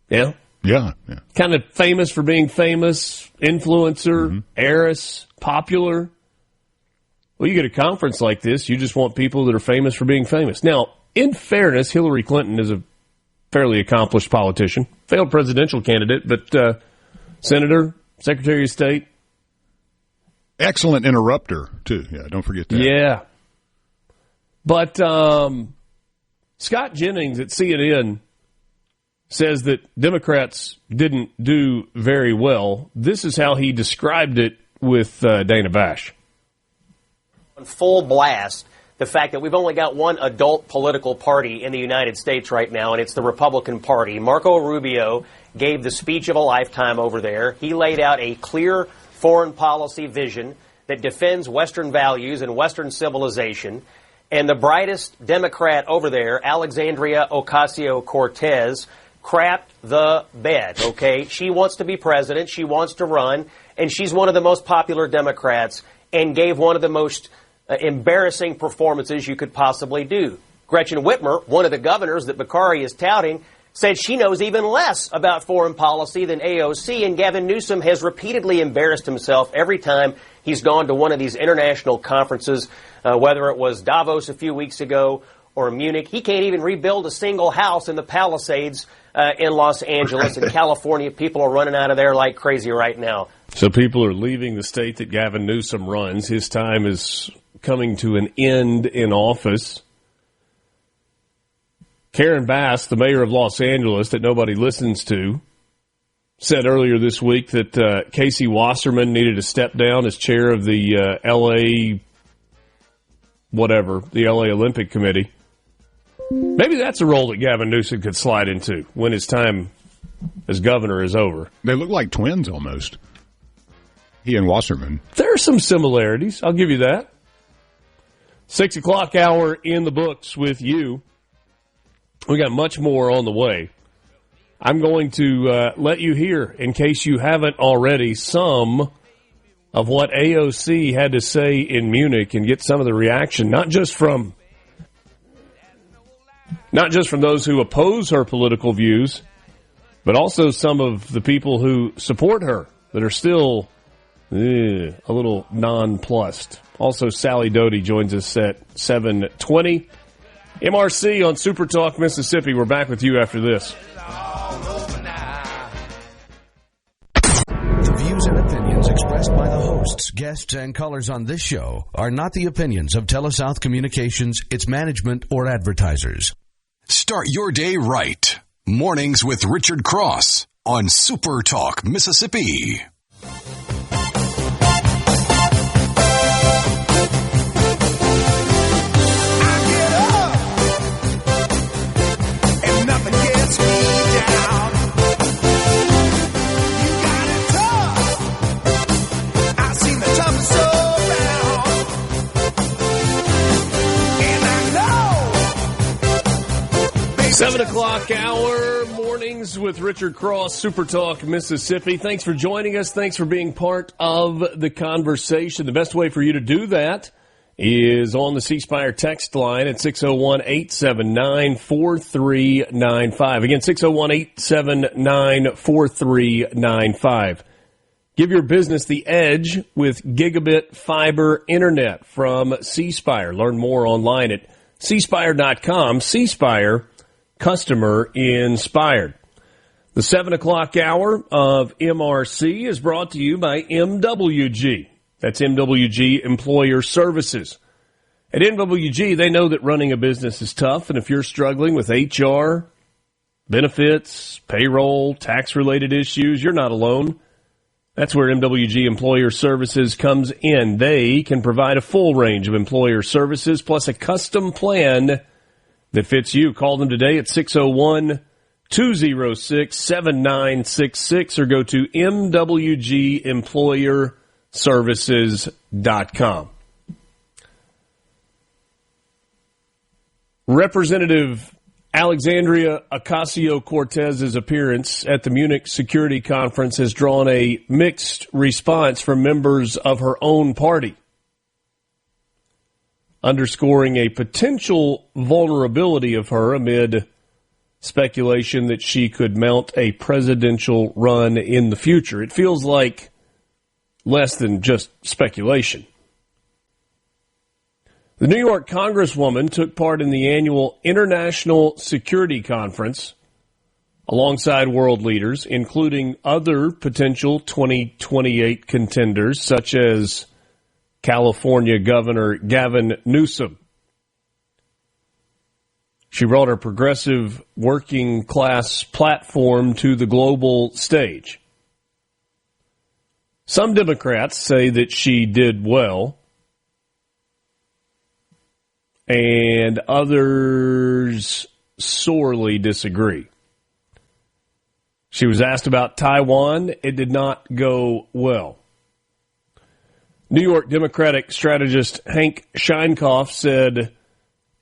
Yeah? Yeah. Kind of famous for being famous, influencer, heiress, popular. Well, you get a conference like this, you just want people that are famous for being famous. Now, in fairness, Hillary Clinton is a fairly accomplished politician, failed presidential candidate, but senator, secretary of state. Excellent interrupter, too. Yeah, don't forget that. Yeah. But Scott Jennings at CNN says that Democrats didn't do very well. This is how he described it with Dana Bash. On full blast, the fact that we've only got one adult political party in the United States right now, and it's the Republican Party. Marco Rubio gave the speech of a lifetime over there. He laid out a clear foreign policy vision that defends Western values and Western civilization. And the brightest Democrat over there, Alexandria Ocasio-Cortez, crapped the bed, okay? She wants to be president, she wants to run, and she's one of the most popular Democrats and gave one of the most embarrassing performances you could possibly do. Gretchen Whitmer, one of the governors that Bakari is touting, said she knows even less about foreign policy than AOC, and Gavin Newsom has repeatedly embarrassed himself every time he's gone to one of these international conferences, whether it was Davos a few weeks ago or Munich. He can't even rebuild a single house in the Palisades in Los Angeles. In California, people are running out of there like crazy right now. So people are leaving the state that Gavin Newsom runs. His time is coming to an end in office. Karen Bass, the mayor of Los Angeles that nobody listens to, said earlier this week that Casey Wasserman needed to step down as chair of the the LA Olympic Committee. Maybe that's a role that Gavin Newsom could slide into when his time as governor is over. They look like twins almost. He and Wasserman. There are some similarities. I'll give you that. 6 o'clock hour in the books with you. We got much more on the way. I'm going to let you hear, in case you haven't already, some of what AOC had to say in Munich and get some of the reaction, not just from those who oppose her political views, but also some of the people who support her that are still a little nonplussed. Also, Sally Doty joins us at 7:20. MRC on SuperTalk Mississippi. We're back with you after this. The views and opinions expressed by the hosts, guests, and callers on this show are not the opinions of TeleSouth Communications, its management, or advertisers. Start your day right. Mornings with Richard Cross on SuperTalk Mississippi. Seven o'clock hour, mornings with Richard Cross, SuperTalk Mississippi. Thanks for joining us. Thanks for being part of the conversation. The best way for you to do that is on the C Spire text line at 601-879-4395. Again, 601-879-4395. Give your business the edge with gigabit fiber internet from C Spire. Learn more online at cspire.com. C Spire, customer inspired. The 7 o'clock hour of MRC is brought to you by MWG. That's MWG Employer Services. At MWG, they know that running a business is tough, and if you're struggling with HR, benefits, payroll, tax-related issues, you're not alone. That's where MWG Employer Services comes in. They can provide a full range of employer services plus a custom plan that fits you. Call them today at 601-206-7966 or go to mwgemployerservices.com. Representative Alexandria Ocasio-Cortez's appearance at the Munich Security Conference has drawn a mixed response from members of her own party, underscoring a potential vulnerability of her amid speculation that she could mount a presidential run in the future. It feels like less than just speculation. The New York Congresswoman took part in the annual International Security Conference alongside world leaders, including other potential 2028 contenders such as California Governor Gavin Newsom. She brought her progressive working class platform to the global stage. Some Democrats say that she did well, and others sorely disagree. She was asked about Taiwan. It did not go well. New York Democratic strategist Hank Scheinkoff said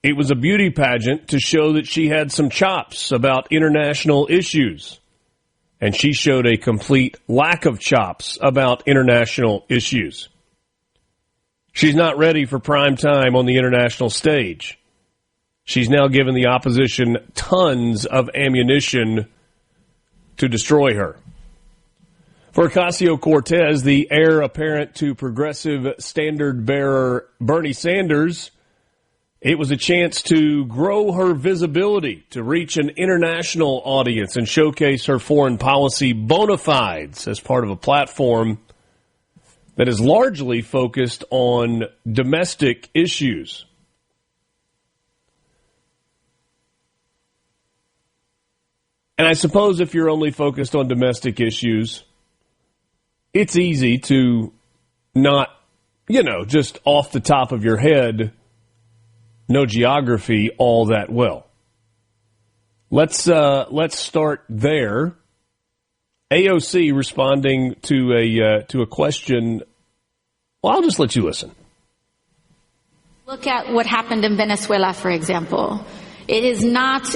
it was a beauty pageant to show that she had some chops about international issues. And she showed a complete lack of chops about international issues. She's not ready for prime time on the international stage. She's now given the opposition tons of ammunition to destroy her. For Ocasio-Cortez, the heir apparent to progressive standard bearer Bernie Sanders, It was a chance to grow her visibility, to reach an international audience and showcase her foreign policy bona fides as part of a platform that is largely focused on domestic issues. And I suppose if you're only focused on domestic issues, it's easy to not, just off the top of your head, know geography all that well. Let's start there. AOC responding to a question. Well, I'll just let you listen. Look at what happened in Venezuela, for example. It is not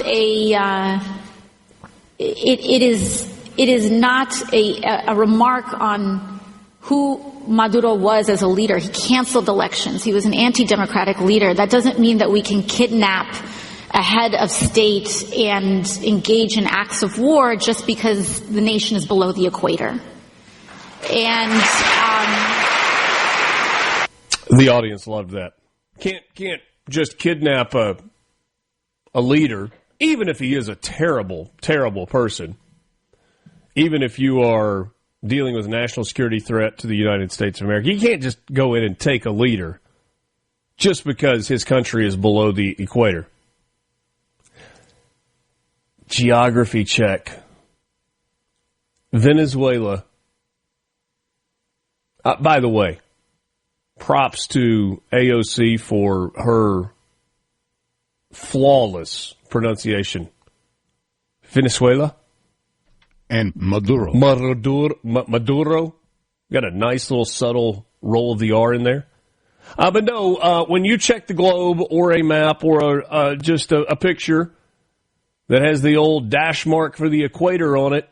a remark on who Maduro was as a leader. He canceled elections. He was an anti-democratic leader. That doesn't mean that we can kidnap a head of state and engage in acts of war just because the nation is below the equator. And the audience loved that. Can't just kidnap a leader, even if he is a terrible, terrible person. Even if you are dealing with a national security threat to the United States of America, you can't just go in and take a leader just because his country is below the equator. Geography check. Venezuela. By the way, props to AOC for her flawless pronunciation. Venezuela. And Maduro. Maduro. Got a nice little subtle roll of the R in there. But no, when you check the globe or a map or just a picture that has the old dash mark for the equator on it,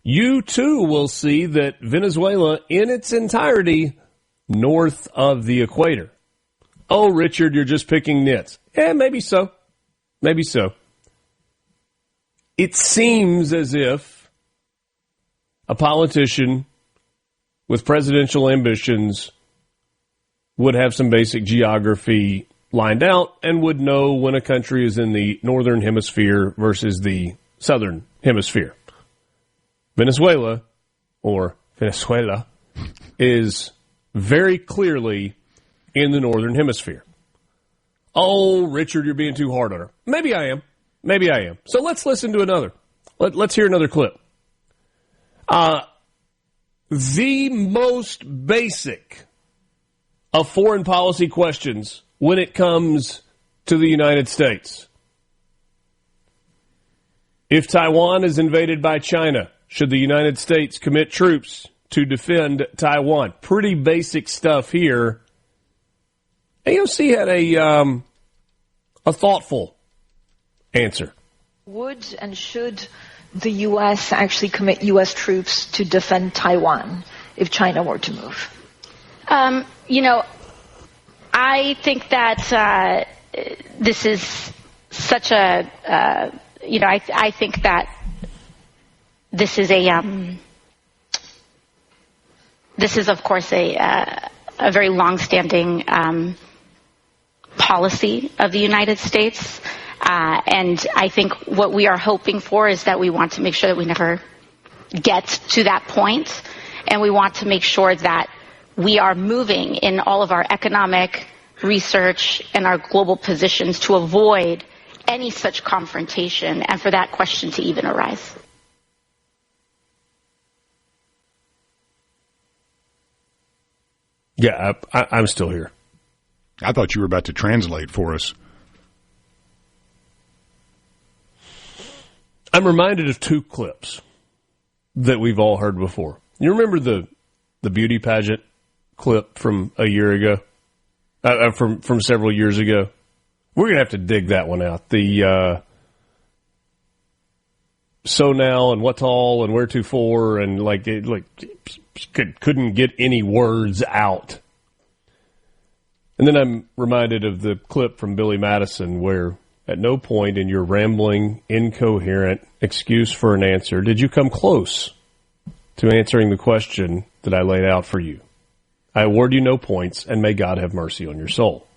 you too will see that Venezuela in its entirety north of the equator. Oh, Richard, you're just picking nits. Maybe so. Maybe so. It seems as if a politician with presidential ambitions would have some basic geography lined out and would know when a country is in the northern hemisphere versus the southern hemisphere. Venezuela, or Venezuela, is very clearly in the northern hemisphere. Oh, Richard, you're being too hard on her. Maybe I am. Maybe I am. So let's listen to another. Let's hear another clip. The most basic of foreign policy questions when it comes to the United States. If Taiwan is invaded by China, should the United States commit troops to defend Taiwan? Pretty basic stuff here. AOC had a thoughtful answer. Would and should the U.S. actually commit U.S. troops to defend Taiwan if China were to move? I think that this is such a, I think that this is of course a very long-standing policy of the United States. And I think what we are hoping for is that we want to make sure that we never get to that point, and we want to make sure that we are moving in all of our economic research and our global positions to avoid any such confrontation and for that question to even arise. Yeah, I'm still here. I thought you were about to translate for us. I'm reminded of two clips that we've all heard before. You remember the beauty pageant clip from a year ago? From several years ago? We're going to have to dig that one out. The so now and what all and where to for and couldn't get any words out. And then I'm reminded of the clip from Billy Madison where at no point in your rambling, incoherent excuse for an answer did you come close to answering the question that I laid out for you. I award you no points, and may God have mercy on your soul.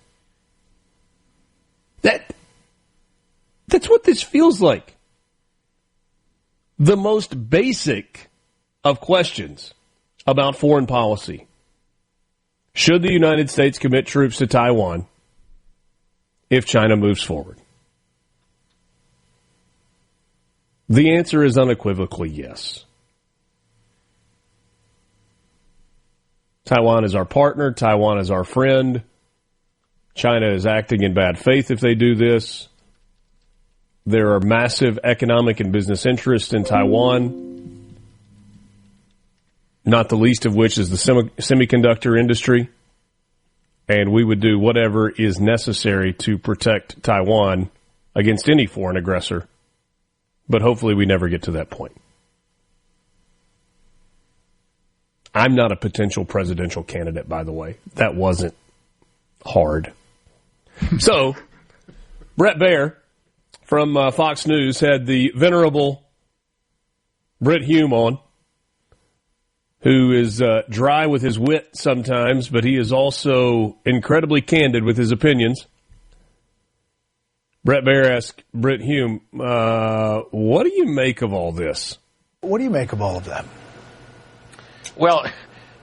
That's what this feels like. The most basic of questions about foreign policy. Should the United States commit troops to Taiwan if China moves forward? The answer is unequivocally yes. Taiwan is our partner. Taiwan is our friend. China is acting in bad faith if they do this. There are massive economic and business interests in Taiwan, not the least of which is the semiconductor industry. And we would do whatever is necessary to protect Taiwan against any foreign aggressor. But hopefully we never get to that point. I'm not a potential presidential candidate, by the way. That wasn't hard. So, Brett Baer from Fox News had the venerable Brit Hume on, who is dry with his wit sometimes, but he is also incredibly candid with his opinions. Brett Baer asked Brit Hume, what do you make of all this? What do you make of all of that? Well,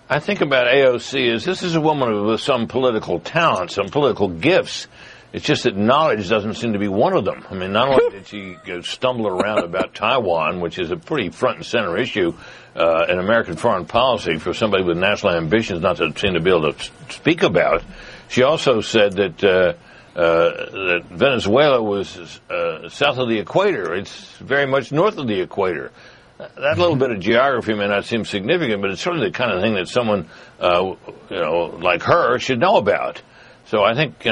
I think about AOC as this is a woman with some political talent, some political gifts. It's just that knowledge doesn't seem to be one of them. I mean, not only did she stumble around about Taiwan, which is a pretty front and center issue in American foreign policy for somebody with national ambitions not to seem to be able to speak about, she also said that that Venezuela was south of the equator. It's very much north of the equator. That little bit of geography may not seem significant, but it's certainly the kind of thing that someone, like her should know about. So I think,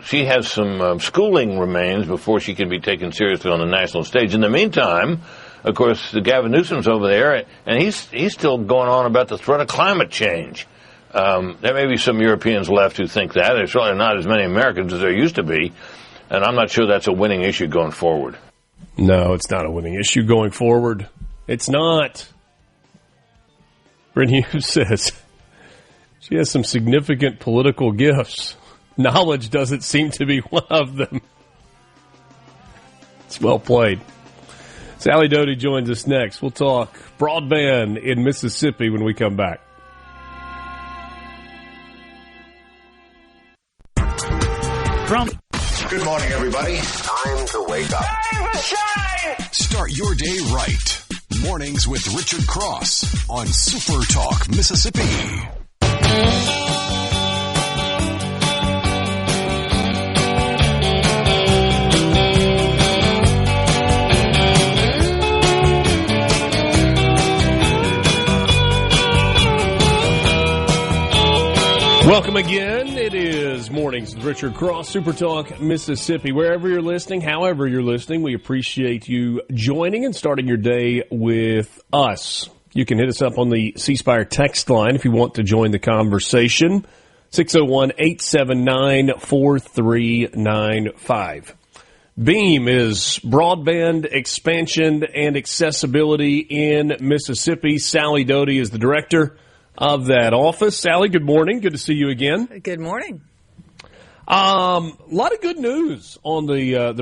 she has some schooling remains before she can be taken seriously on the national stage. In the meantime, of course, Gavin Newsom's over there, and he's still going on about the threat of climate change. There may be some Europeans left who think that. There's certainly not as many Americans as there used to be, and I'm not sure that's a winning issue going forward. No, it's not a winning issue going forward. It's not. Brent Hughes says she has some significant political gifts. Knowledge doesn't seem to be one of them. It's well played. Sally Doty joins us next. We'll talk broadband in Mississippi when we come back. Good morning, everybody. Time to wake up. Time to shine! Start your day right. Mornings with Richard Cross on Super Talk, Mississippi. Welcome again. It is Mornings with Richard Cross, Super Talk, Mississippi. Wherever you're listening, however you're listening, we appreciate you joining and starting your day with us. You can hit us up on the C Spire text line if you want to join the conversation. 601-879-4395. BEAM is broadband expansion and accessibility in Mississippi. Sally Doty is the director of that office. Sally, good morning. Good to see you again. Good morning. A lot of good news on the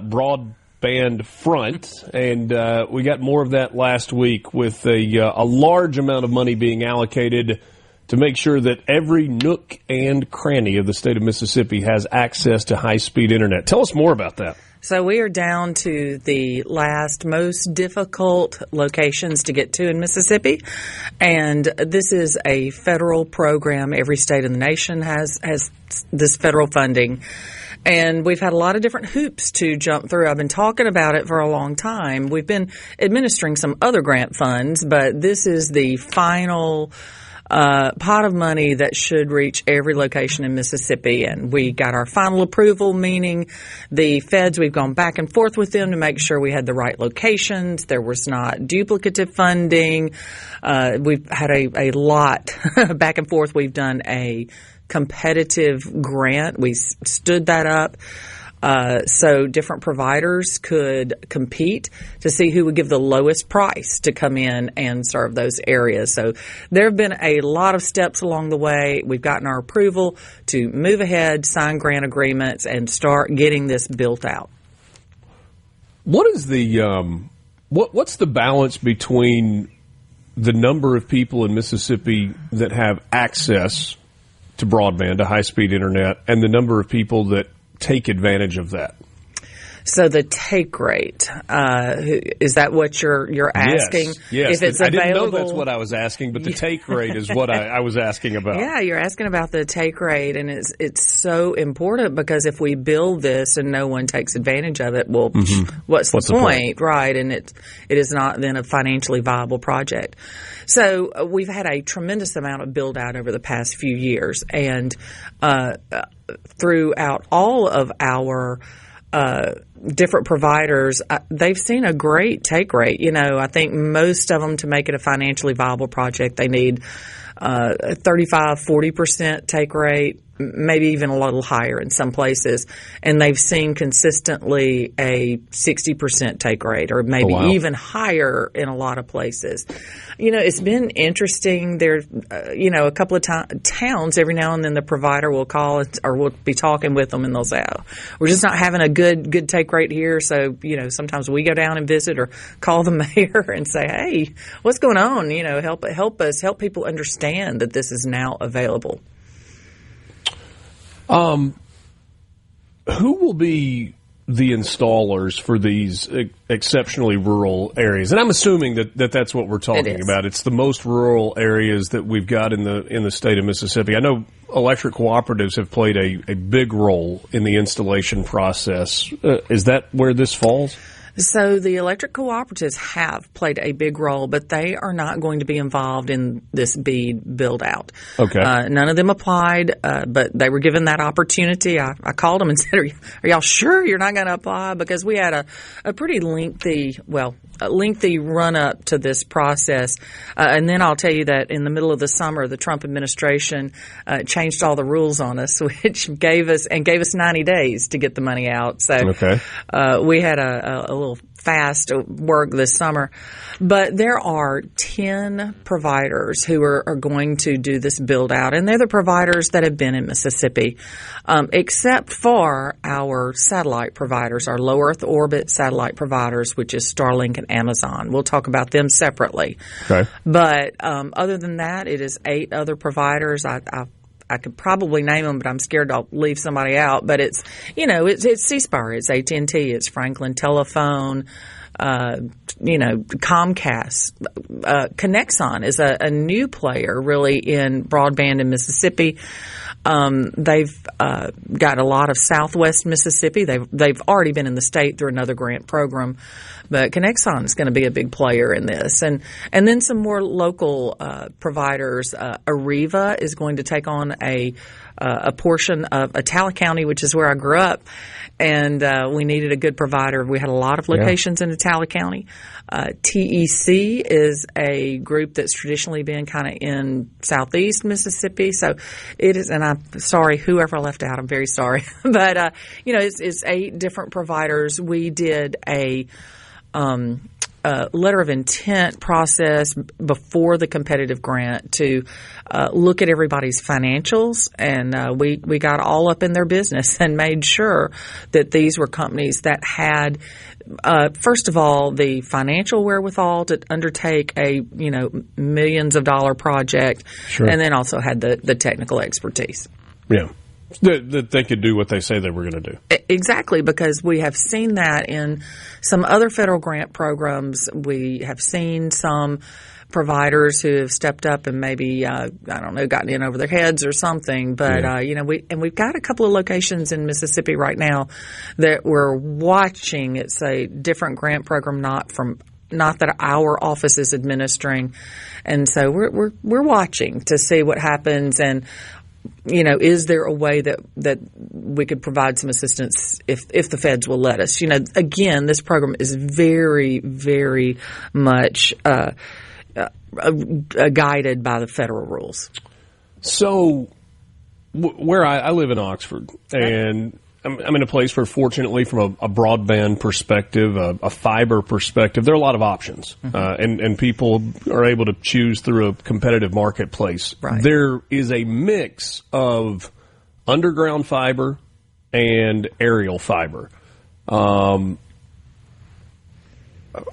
broadband front, and we got more of that last week with a large amount of money being allocated to make sure that every nook and cranny of the state of Mississippi has access to high-speed internet. Tell us more about that. So we are down to the last most difficult locations to get to in Mississippi, and this is a federal program. Every state in the nation has this federal funding, and we've had a lot of different hoops to jump through. I've been talking about it for a long time. We've been administering some other grant funds, but this is the final pot of money that should reach every location in Mississippi. And we got our final approval, meaning the feds, we've gone back and forth with them to make sure we had the right locations. There was not duplicative funding. We've had a lot back and forth. We've done a competitive grant. We stood that up. So different providers could compete to see who would give the lowest price to come in and serve those areas. So there have been a lot of steps along the way. We've gotten our approval to move ahead, sign grant agreements, and start getting this built out. What is the what's the balance between the number of people in Mississippi that have access to broadband, to high-speed internet, and the number of people that take advantage of that? So the take rate, is that what you're asking? Yes. If it's I available, didn't know that's what I was asking, but the take rate is what I was asking about. Yeah, you're asking about the take rate, and it's so important because if we build this and no one takes advantage of it, well, what's the point, right? And it is not then a financially viable project. So we've had a tremendous amount of build out over the past few years, and throughout all of our different providers, they've seen a great take rate. You know, I think most of them, to make it a financially viable project, they need 35-40% take rate, maybe even a little higher in some places. And they've seen consistently a 60% take rate, or maybe even higher in a lot of places. You know, it's been interesting. There, a couple of towns, every now and then the provider will call or we'll be talking with them and they'll say, oh, we're just not having a good take rate here. So, sometimes we go down and visit or call the mayor and say, hey, what's going on? Help people understand that this is now available. Who will be the installers for these exceptionally rural areas? And I'm assuming that that's what we're talking about. It's the most rural areas that we've got in the state of Mississippi. I know electric cooperatives have played a big role in the installation process. Is that where this falls? So the electric cooperatives have played a big role, but they are not going to be involved in this BEAD build-out. Okay. None of them applied, but they were given that opportunity. I called them and said, are y'all sure you're not going to apply? Because we had a pretty lengthy run-up to this process. And then I'll tell you that in the middle of the summer, the Trump administration changed all the rules on us, which gave us 90 days to get the money out. So we had a little fast work this summer. But there are 10 providers who are going to do this build out, and they're the providers that have been in Mississippi, except for our satellite providers, our low Earth orbit satellite providers, which is Starlink and Amazon. We'll talk about them separately. Okay. But other than that, it is 8 other providers. I could probably name them, but I'm scared I'll leave somebody out. But it's C-Spire, it's AT&T, it's Franklin Telephone, Comcast. Connexon is a new player really in broadband in Mississippi. They've got a lot of Southwest Mississippi. They've already been in the state through another grant program, but Connexon is going to be a big player in this, and then some more local providers. Arriva is going to take on a portion of Attala County, which is where I grew up, and we needed a good provider. We had a lot of locations in Attala County. TEC is a group that's traditionally been kind of in southeast Mississippi. So it is, and I'm sorry, whoever left out, I'm very sorry. But, it's 8 different providers. We did a letter of intent process before the competitive grant to look at everybody's financials, and we got all up in their business and made sure that these were companies that had first of all the financial wherewithal to undertake a millions of dollar project, and then also had the technical expertise. Yeah. That they could do what they say they were going to do. Exactly, because we have seen that in some other federal grant programs. We have seen some providers who have stepped up and maybe, gotten in over their heads or something. But, we've got a couple of locations in Mississippi right now that we're watching. It's a different grant program, not that our office is administering. And so we're watching to see what happens, and is there a way that we could provide some assistance if the feds will let us? Again, this program is very, very much guided by the federal rules. So where I live in Oxford, and I'm in a place where, fortunately, from a broadband perspective, a fiber perspective, there are a lot of options, and people are able to choose through a competitive marketplace. Right. There is a mix of underground fiber and aerial fiber.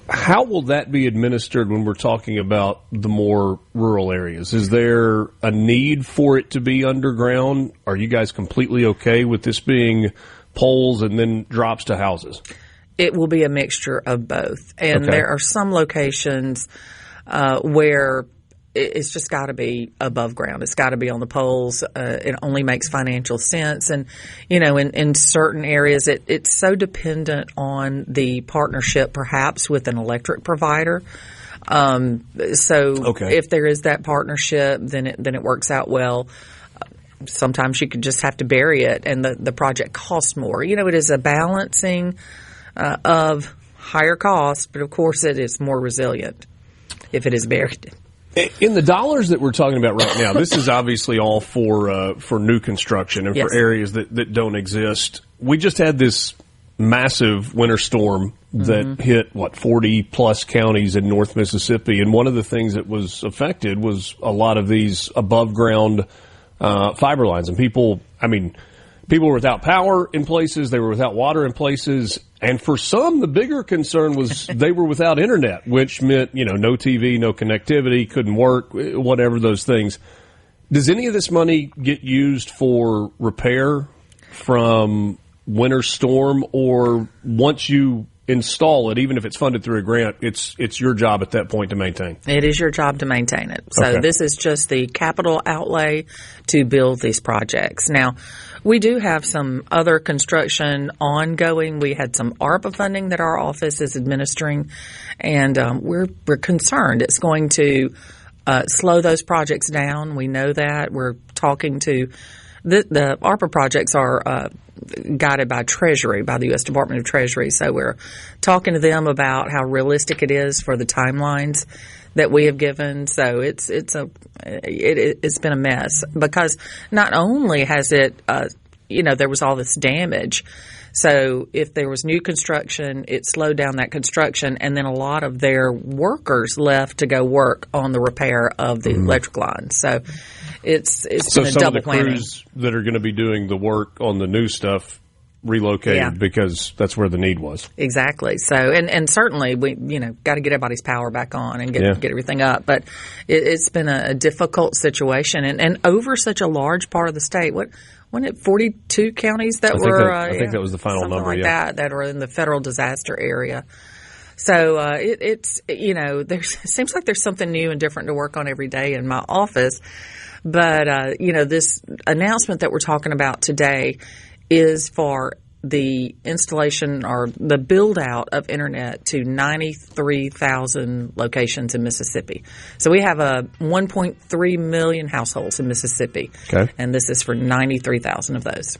How will that be administered when we're talking about the more rural areas? Is there a need for it to be underground? Are you guys completely okay with this being poles and then drops to houses? It will be a mixture of both. And there are some locations where it's just got to be above ground. It's got to be on the poles. It only makes financial sense. And, in certain areas, it's so dependent on the partnership, perhaps, with an electric provider. If there is that partnership, then it works out well. Sometimes you could just have to bury it, and the project costs more. It is a balancing of higher costs, but, of course, it is more resilient if it is buried. In the dollars that we're talking about right now, this is obviously all for new construction and for areas that don't exist. We just had this massive winter storm that hit, 40-plus counties in North Mississippi, and one of the things that was affected was a lot of these above-ground fiber lines. And people were without power in places, they were without water in places, and for some, the bigger concern was they were without internet, which meant, no TV, no connectivity, couldn't work, whatever those things. Does any of this money get used for repair from winter storm, or once you install it, even if it's funded through a grant, it's your job at that point to maintain? It is your job to maintain it. So this is just the capital outlay to build these projects. Now, we do have some other construction ongoing. We had some ARPA funding that our office is administering, and we're concerned it's going to slow those projects down. We know that. We're talking to the ARPA projects are guided by Treasury, by the U.S. Department of Treasury. So we're talking to them about how realistic it is for the timelines that we have given. So it's been a mess, because not only has it, there was all this damage. So if there was new construction, it slowed down that construction, and then a lot of their workers left to go work on the repair of the electric lines. So it's been a double whammy. So some of the crews that are going to be doing the work on the new stuff relocated because that's where the need was. Exactly. So and certainly we got to get everybody's power back on and get everything up. But it's been a difficult situation, and over such a large part of the state. Wasn't it 42 counties that were? I think that was the final number. Like that are in the federal disaster area. So it's there seems like there's something new and different to work on every day in my office. But this announcement that we're talking about today is for the installation or the build out of internet to 93,000 locations in Mississippi. So we have 1.3 million households in Mississippi. Okay. And this is for 93,000 of those.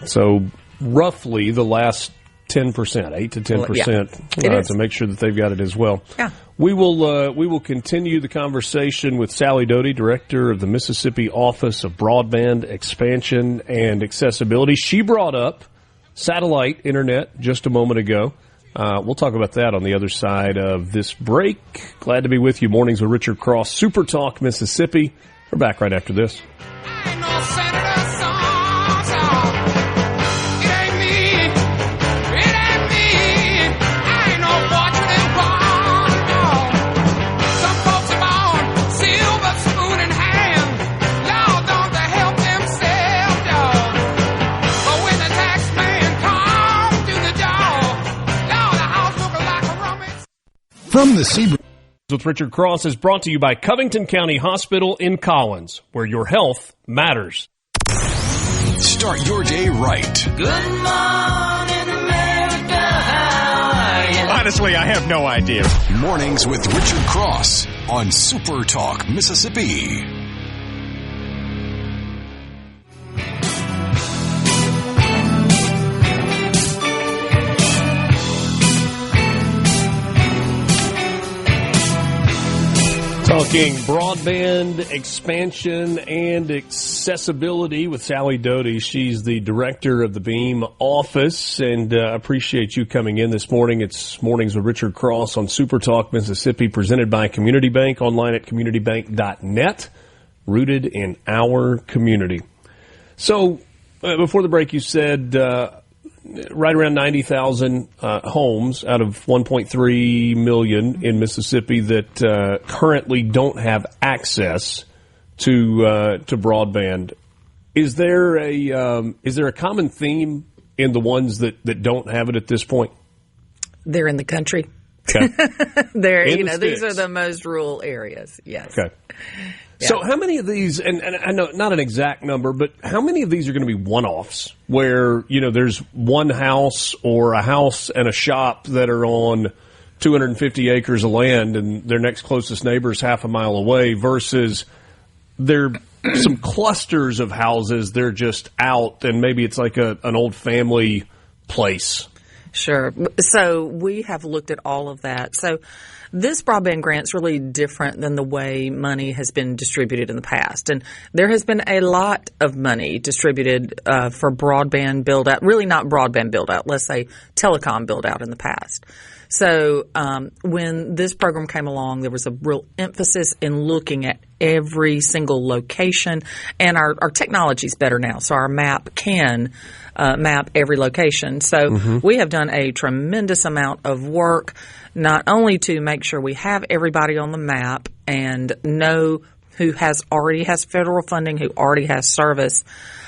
So roughly the last 10%, 8 to 10%, to make sure that they've got it as well. Yeah. We will continue the conversation with Sally Doty, Director of the Mississippi Office of Broadband Expansion and Accessibility. She brought up satellite internet just a moment ago. We'll talk about that on the other side of this break. Glad to be with you. Mornings with Richard Cross, Super Talk, Mississippi. We're back right after this. From the Seabrook with Richard Cross is brought to you by Covington County Hospital in Collins, where your health matters. Start your day right. Good morning, America. How are you? Honestly, I have no idea. Mornings with Richard Cross on Super Talk, Mississippi. Talk Talking broadband expansion and accessibility with Sally Doty. She's the director of the Beam office, and appreciate you coming in this morning. It's Mornings with Richard Cross on SuperTalk Mississippi, presented by Community Bank, online at communitybank.net, rooted in our community. So, before the break, you said right around 90,000 homes out of 1.3 million in Mississippi that currently don't have access to broadband. Is there a common theme in the ones that don't have it at this point? They're in the country. Okay. These are the most rural areas. Yes. Okay. Yeah. So how many of these, and I know not an exact number, but how many of these are going to be one-offs where, there's one house or a house and a shop that are on 250 acres of land and their next closest neighbor is half a mile away, versus there are some clusters of houses, they're just out, and maybe it's like an old family place? Sure. So we have looked at all of that. So this broadband grant's really different than the way money has been distributed in the past. And there has been a lot of money distributed for broadband build-out, really not broadband build-out, let's say telecom build-out in the past. So when this program came along, there was a real emphasis in looking at every single location, and our technology's better now, so our map can map every location. So we have done a tremendous amount of work, not only to make sure we have everybody on the map and know who already has federal funding, who already has service,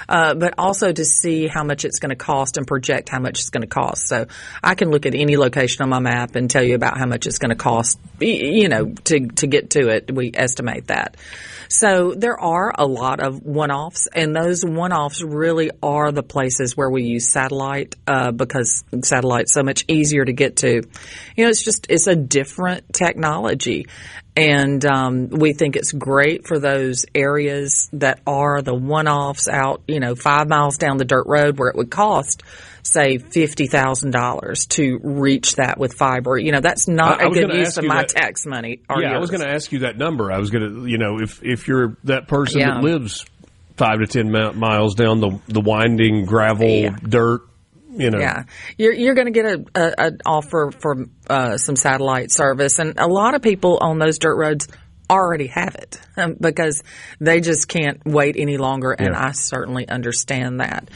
but also to see how much it's going to cost and project how much it's going to cost. So I can look at any location on my map and tell you about how much it's going to cost, to get to it. We estimate that. So there are a lot of one-offs, and those one-offs really are the places where we use satellite, because satellite's so much easier to get to. It's a different technology. And we think it's great for those areas that are the one-offs out, 5 miles down the dirt road where it would cost, say, $50,000 to reach that with fiber. That's not a good use of my tax money. I was going to ask you that number. I was going to, if you're that person that lives 5 to 10 miles down the winding gravel dirt. Yeah, you're going to get an offer for some satellite service, and a lot of people on those dirt roads already have it because they just can't wait any longer, and I certainly understand that.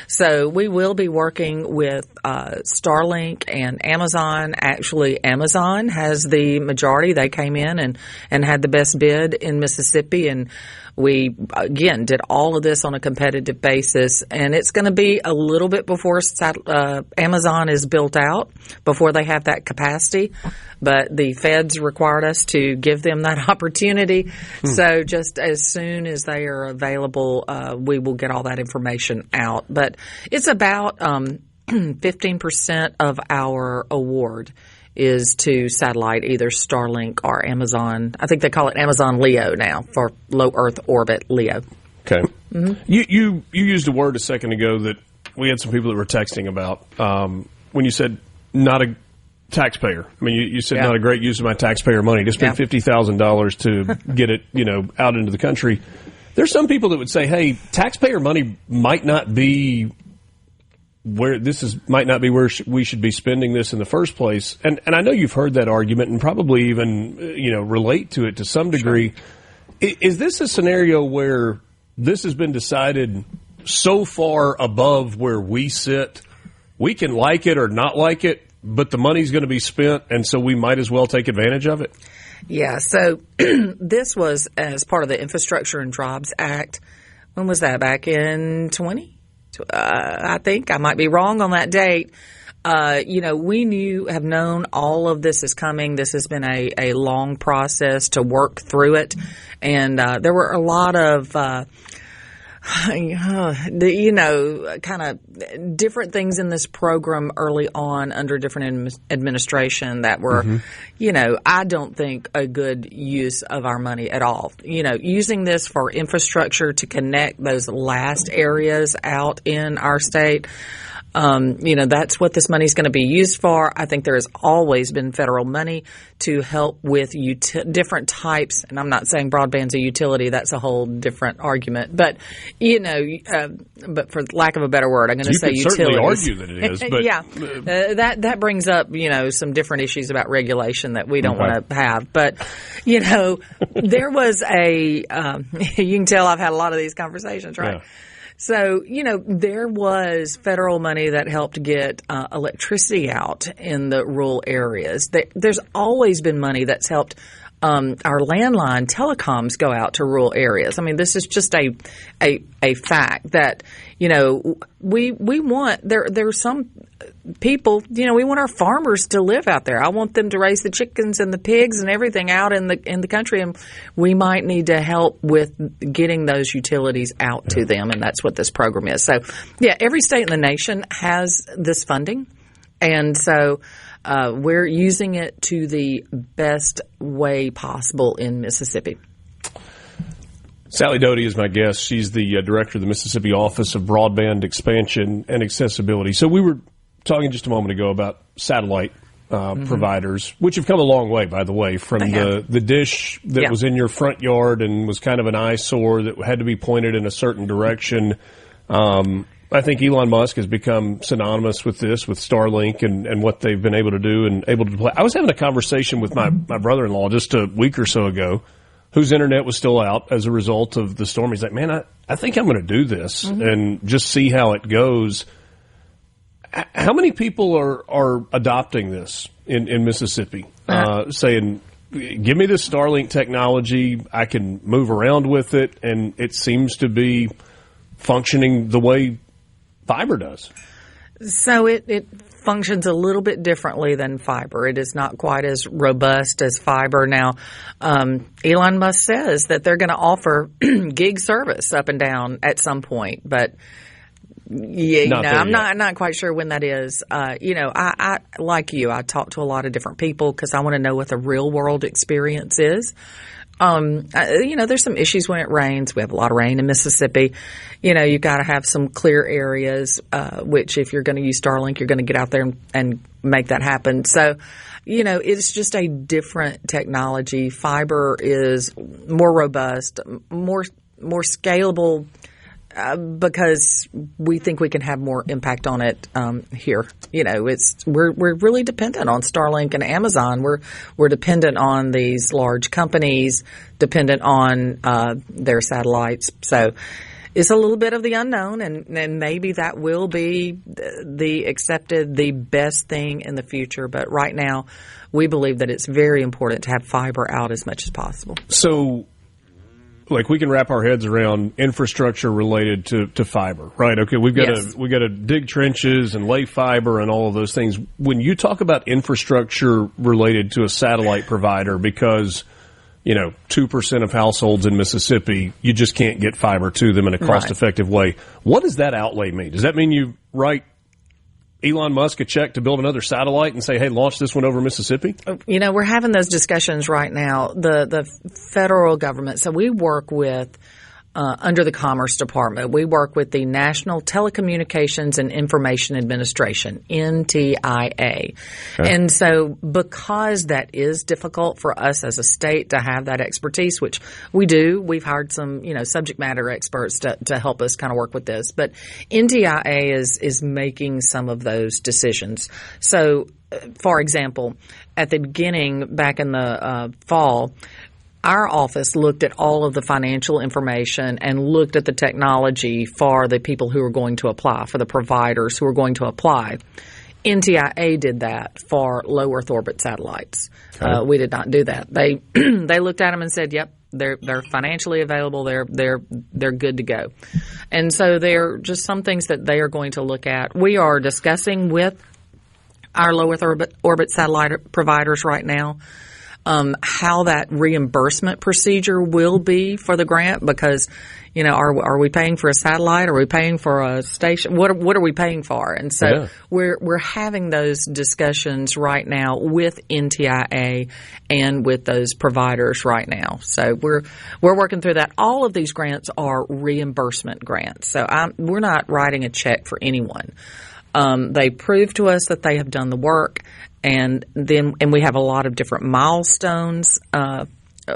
So we will be working with Starlink and Amazon. Actually, Amazon has the majority. They came in and had the best bid in Mississippi, and we, again, did all of this on a competitive basis, and it's going to be a little bit before Amazon is built out, before they have that capacity. But the feds required us to give them that opportunity. So just as soon as they are available, we will get all that information out. But it's about 15% of our award is to satellite, either Starlink or Amazon. I think they call it Amazon LEO now, for low Earth orbit LEO. Okay. You used a word a second ago that we had some people that were texting about when you said not a taxpayer. I mean, you said not a great use of my taxpayer money to spend $50,000 to get it, out into the country. There's some people that would say, hey, taxpayer money might not be where we should be spending this in the first place. And I know you've heard that argument and probably even, relate to it to some degree. Sure. Is this a scenario where this has been decided so far above where we sit, we can like it or not like it, but the money's going to be spent, and so we might as well take advantage of it? Yeah, so this was as part of the Infrastructure and Jobs Act. When was that? Back in 20? I think I might be wrong on that date. We have known all of this is coming. This has been a long process to work through it. And there were a lot of You know, kind of different things in this program early on under different administration that were, you know, I don't think a good use of our money at all. You know, using this for infrastructure to connect those last areas out in our state. You know, that's what this money is going to be used for. I think there has always been federal money to help with different types, and I'm not saying broadband's a utility. That's a whole different argument. But, you know, but for lack of a better word, I'm going to say utilities. You could certainly argue that it is. But yeah, that brings up, you know, some different issues about regulation that we don't want to have. But, you know, there was you can tell I've had a lot of these conversations, right? Yeah. So, you know, there was federal money that helped get electricity out in the rural areas. There's always been money that's helped our landline telecoms go out to rural areas. I mean, this is just a fact that, you know, we want there's some people, you know, we want our farmers to live out there. I want them to raise the chickens and the pigs and everything out in the country, and we might need to help with getting those utilities out to them, and that's what this program is. So, yeah, every state in the nation has this funding, and so we're using it to the best way possible in Mississippi. Sally Doty is my guest. She's the director of the Mississippi Office of Broadband Expansion and Accessibility. So we were talking just a moment ago about satellite providers, which have come a long way, by the way, from the dish that was in your front yard and was kind of an eyesore that had to be pointed in a certain direction. I think Elon Musk has become synonymous with this, with Starlink and what they've been able to do and able to play. I was having a conversation with my brother-in-law just a week or so ago, whose internet was still out as a result of the storm. He's like, man, I think I'm going to do this and just see how it goes. How many people are adopting this in Mississippi, saying, give me this Starlink technology, I can move around with it, and it seems to be functioning the way fiber does? So it functions a little bit differently than fiber. It is not quite as robust as fiber. Now, Elon Musk says that they're going to offer gig service up and down at some point, but I'm not quite sure when that is. You know, I like you, I talk to a lot of different people because I want to know what the real world experience is. You know, there's some issues when it rains. We have a lot of rain in Mississippi. You know, you've got to have some clear areas, which if you're going to use Starlink, you're going to get out there and make that happen. So, you know, it's just a different technology. Fiber is more robust, more scalable, because we think we can have more impact on it here. You know, we're really dependent on Starlink and Amazon. We're dependent on these large companies, dependent on their satellites. So it's a little bit of the unknown, and maybe that will be the best thing in the future. But right now, we believe that it's very important to have fiber out as much as possible. So, like, we can wrap our heads around infrastructure related to fiber, right? Okay, we've got to dig trenches and lay fiber and all of those things. When you talk about infrastructure related to a satellite provider, because, you know, 2% of households in Mississippi, you just can't get fiber to them in a cost-effective way. What does that outlay mean? Does that mean you write Elon Musk a check to build another satellite and say, hey, launch this one over Mississippi? You know, we're having those discussions right now. The federal government, so we work with, under the Commerce Department, we work with the National Telecommunications and Information Administration, NTIA. Okay. And so because that is difficult for us as a state to have that expertise, which we do, we've hired some, you know, subject matter experts to help us kind of work with this. But NTIA is making some of those decisions. So, for example, at the beginning, back in the fall, our office looked at all of the financial information and looked at the technology for the people who are going to apply, for the providers who are going to apply. NTIA did that for low Earth orbit satellites. Okay. We did not do that. They looked at them and said, "Yep, they're financially available. They're good to go." And so they're just some things that they are going to look at. We are discussing with our low Earth orbit satellite providers right now how that reimbursement procedure will be for the grant, because, you know, are we paying for a satellite? Are we paying for a station? What are we paying for? And so we're having those discussions right now with NTIA and with those providers right now. So we're working through that. All of these grants are reimbursement grants. So we're not writing a check for anyone. They prove to us that they have done the work, and we have a lot of different milestones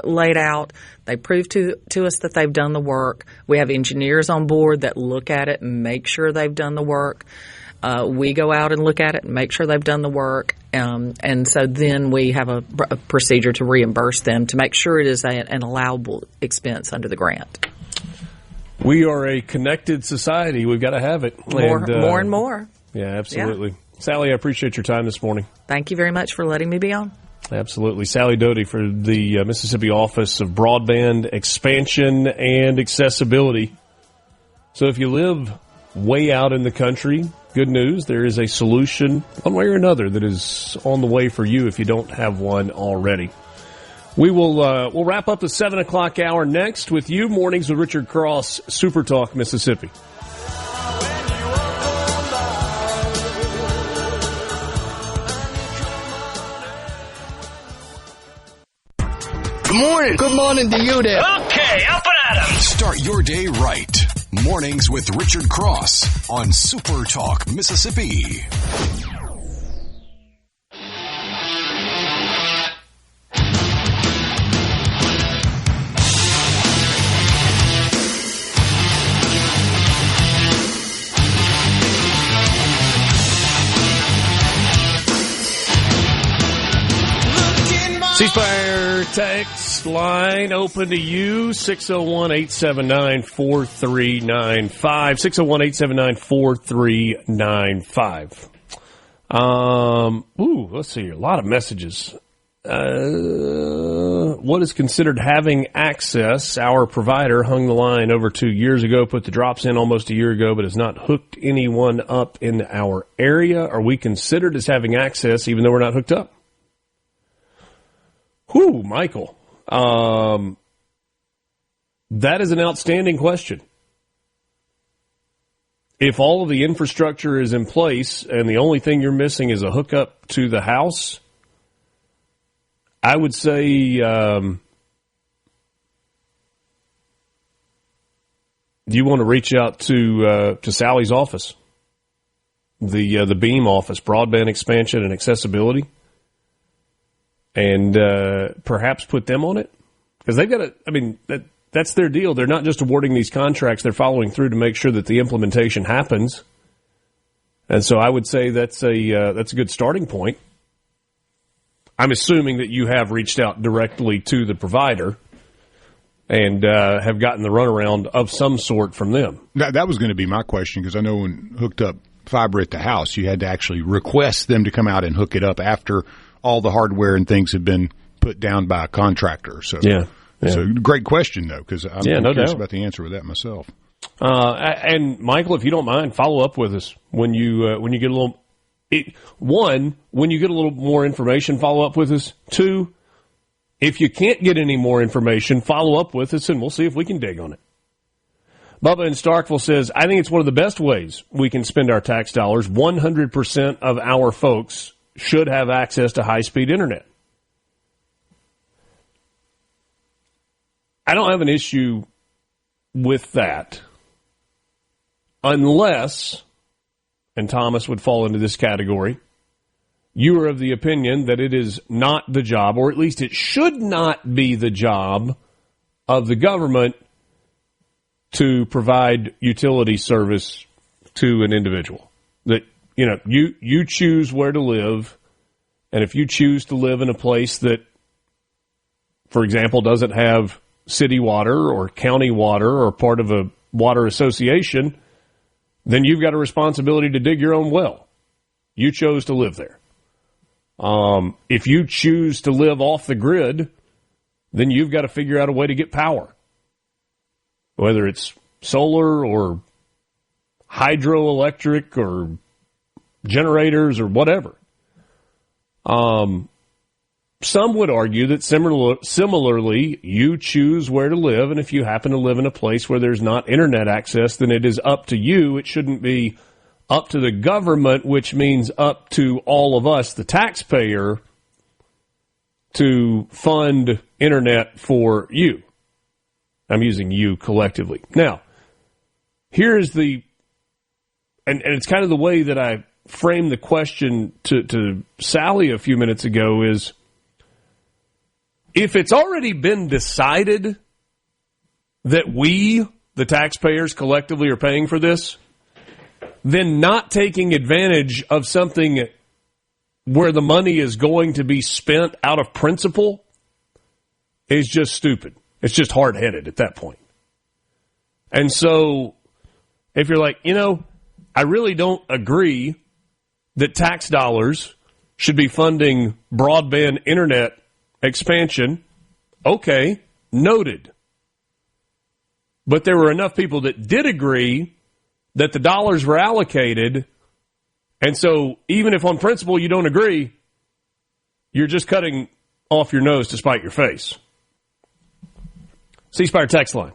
laid out. They prove to us that they've done the work. We have engineers on board that look at it and make sure they've done the work. We go out and look at it and make sure they've done the work. And so then we have a procedure to reimburse them to make sure it is an allowable expense under the grant. We are a connected society. We've got to have it. More and more. Yeah, absolutely. Yeah. Sally, I appreciate your time this morning. Thank you very much for letting me be on. Absolutely. Sally Doty for the Mississippi Office of Broadband Expansion and Accessibility. So if you live way out in the country, good news, there is a solution one way or another that is on the way for you if you don't have one already. We'll wrap up the 7 o'clock hour next with you. Mornings with Richard Cross, Super Talk, Mississippi. Good morning. Good morning to you there. Okay, up and at 'em. Start your day right. Mornings with Richard Cross on Super Talk, Mississippi. Ceasefire text line open to you, 601-879-4395, 601-879-4395. Let's see here, a lot of messages. What is considered having access? Our provider hung the line over 2 years ago, put the drops in almost a year ago, but has not hooked anyone up in our area. Are we considered as having access even though we're not hooked up? Michael. That is an outstanding question. If all of the infrastructure is in place and the only thing you're missing is a hookup to the house, I would say you want to reach out to Sally's office, the Beam office, Broadband Expansion and Accessibility, and perhaps put them on it, because they've got to. I mean, that's their deal. They're not just awarding these contracts; they're following through to make sure that the implementation happens. And so, I would say that's a good starting point. I'm assuming that you have reached out directly to the provider and have gotten the runaround of some sort from them. That was going to be my question, because I know when hooked up fiber at the house, you had to actually request them to come out and hook it up after all the hardware and things have been put down by a contractor. So, So great question, though, because I'm curious about the answer with that myself. And Michael, if you don't mind, follow up with us when you get a little. One, when you get a little more information, follow up with us. Two, if you can't get any more information, follow up with us, and we'll see if we can dig on it. Bubba in Starkville says, I think it's one of the best ways we can spend our tax dollars. 100% of our folks should have access to high-speed internet. I don't have an issue with that unless, and Thomas would fall into this category, you are of the opinion that it is not the job, or at least it should not be the job of the government to provide utility service to an individual. That, you choose where to live, and if you choose to live in a place that, for example, doesn't have city water or county water or part of a water association, then you've got a responsibility to dig your own well. You chose to live there. If you choose to live off the grid, then you've got to figure out a way to get power, whether it's solar or hydroelectric or generators or whatever. some would argue that similarly, you choose where to live, and if you happen to live in a place where there's not internet access, then it is up to you. It shouldn't be up to the government, which means up to all of us, the taxpayer, to fund internet for you. I'm using you collectively. Now, here's and it's kind of the way that I framed the question to Sally a few minutes ago is, if it's already been decided that we, the taxpayers, collectively are paying for this, then not taking advantage of something where the money is going to be spent out of principle is just stupid. It's just hard-headed at that point. And so if you're like, I really don't agree that tax dollars should be funding broadband internet expansion, okay, noted. But there were enough people that did agree that the dollars were allocated, and so even if on principle you don't agree, you're just cutting off your nose to spite your face. C-Spire text line.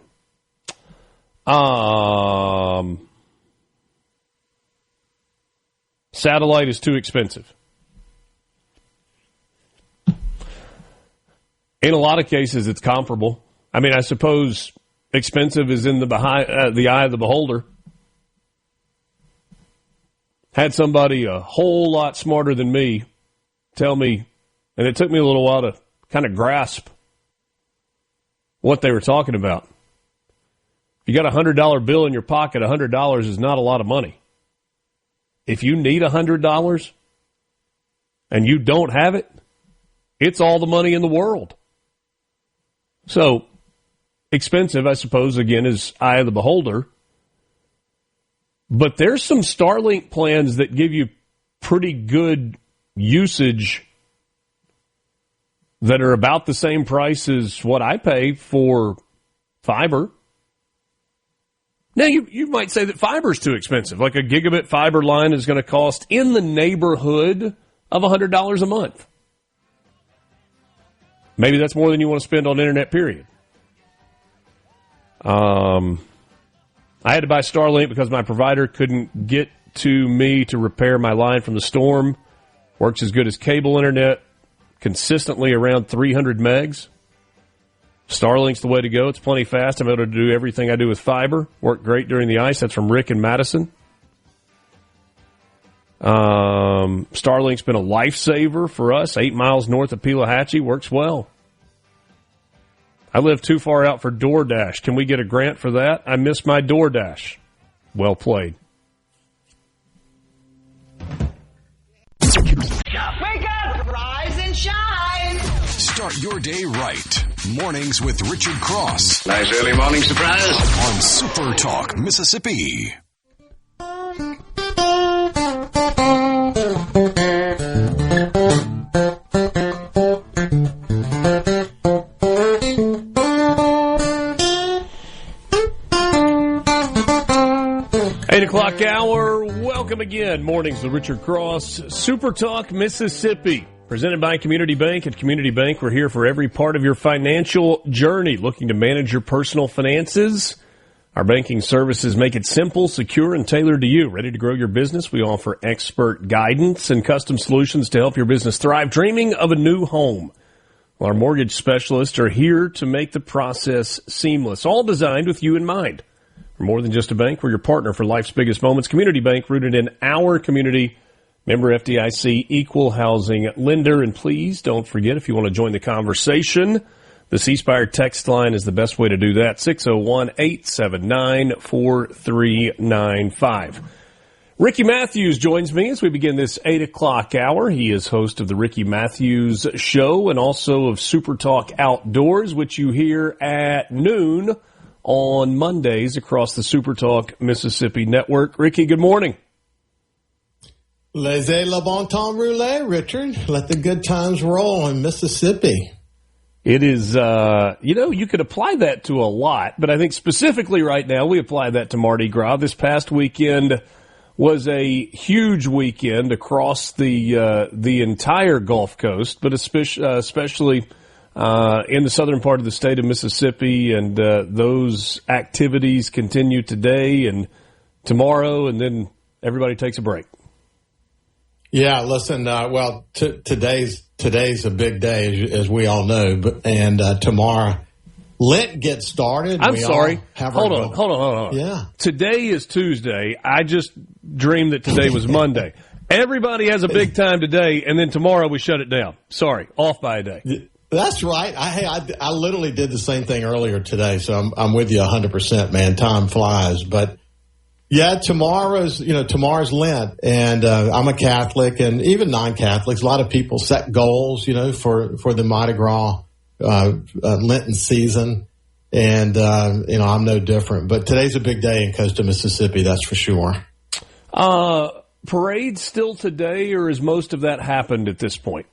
Satellite is too expensive. In a lot of cases, it's comparable. I mean, I suppose expensive is in the eye of the beholder. Had somebody a whole lot smarter than me tell me, and it took me a little while to kind of grasp what they were talking about. If you got a $100 bill in your pocket, $100 is not a lot of money. If you need $100 and you don't have it, it's all the money in the world. So, expensive, I suppose, again, is eye of the beholder. But there's some Starlink plans that give you pretty good usage that are about the same price as what I pay for fiber. Now, you might say that fiber is too expensive. Like a gigabit fiber line is going to cost in the neighborhood of $100 a month. Maybe that's more than you want to spend on internet, period. I had to buy Starlink because my provider couldn't get to me to repair my line from the storm. Works as good as cable internet, consistently around 300 megs. Starlink's the way to go. It's plenty fast. I'm able to do everything I do with fiber. Worked great during the ice. That's from Rick in Madison. Starlink's been a lifesaver for us. 8 miles north of Pelahatchie. Works well. I live too far out for DoorDash. Can we get a grant for that? I miss my DoorDash. Well played. Wake up! Rise and shine! Start your day right. Mornings with Richard Cross. Nice early morning surprise. On Super Talk, Mississippi. 8 o'clock hour. Welcome again. Mornings with Richard Cross. Super Talk, Mississippi. Presented by Community Bank. At Community Bank, we're here for every part of your financial journey. Looking to manage your personal finances? Our banking services make it simple, secure, and tailored to you. Ready to grow your business? We offer expert guidance and custom solutions to help your business thrive. Dreaming of a new home? Well, our mortgage specialists are here to make the process seamless, all designed with you in mind. We're more than just a bank. We're your partner for life's biggest moments. Community Bank, rooted in our community. Member FDIC, equal housing lender. And please don't forget, if you want to join the conversation, the C-Spire text line is the best way to do that. 601-879-4395. Ricky Mathews joins me as we begin this 8 o'clock hour. He is host of the Ricky Mathews Show and also of Super Talk Outdoors, which you hear at noon on Mondays across the Super Talk Mississippi network. Ricky, good morning. Laissez le bon temps rouler, Richard. Let the good times roll in Mississippi. It is, you could apply that to a lot, but I think specifically right now we apply that to Mardi Gras. This past weekend, was a huge weekend across the entire Gulf Coast, but especially in the southern part of the state of Mississippi, and those activities continue today and tomorrow, and then everybody takes a break. Yeah, listen. Today's a big day, as we all know, and tomorrow Lent gets started. I'm sorry. Hold on. Yeah. Today is Tuesday. I just dreamed that today was Monday. Everybody has a big time today, and then tomorrow we shut it down. Sorry, off by a day. That's right. I literally did the same thing earlier today, so I'm with you 100%, man. Time flies, but yeah, tomorrow's Lent, and I'm a Catholic, and even non-Catholics, a lot of people set goals, for the Mardi Gras Lenten season, and I'm no different. But today's a big day in coastal Mississippi, that's for sure. Parade still today, or has most of that happened at this point?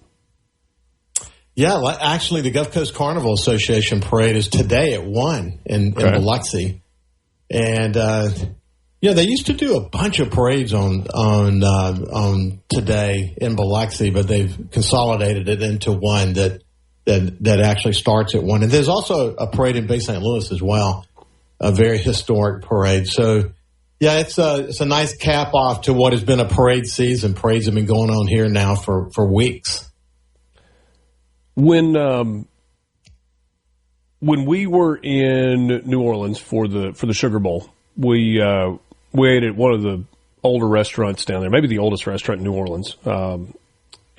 Yeah, actually, the Gulf Coast Carnival Association parade is today at 1 in Biloxi, and they used to do a bunch of parades on today in Biloxi, but they've consolidated it into one that actually starts at 1. And there's also a parade in Bay St. Louis as well, a very historic parade. So, yeah, it's a nice cap off to what has been a parade season. Parades have been going on here now for weeks. When we were in New Orleans for the Sugar Bowl, we ate at one of the older restaurants down there, maybe the oldest restaurant in New Orleans,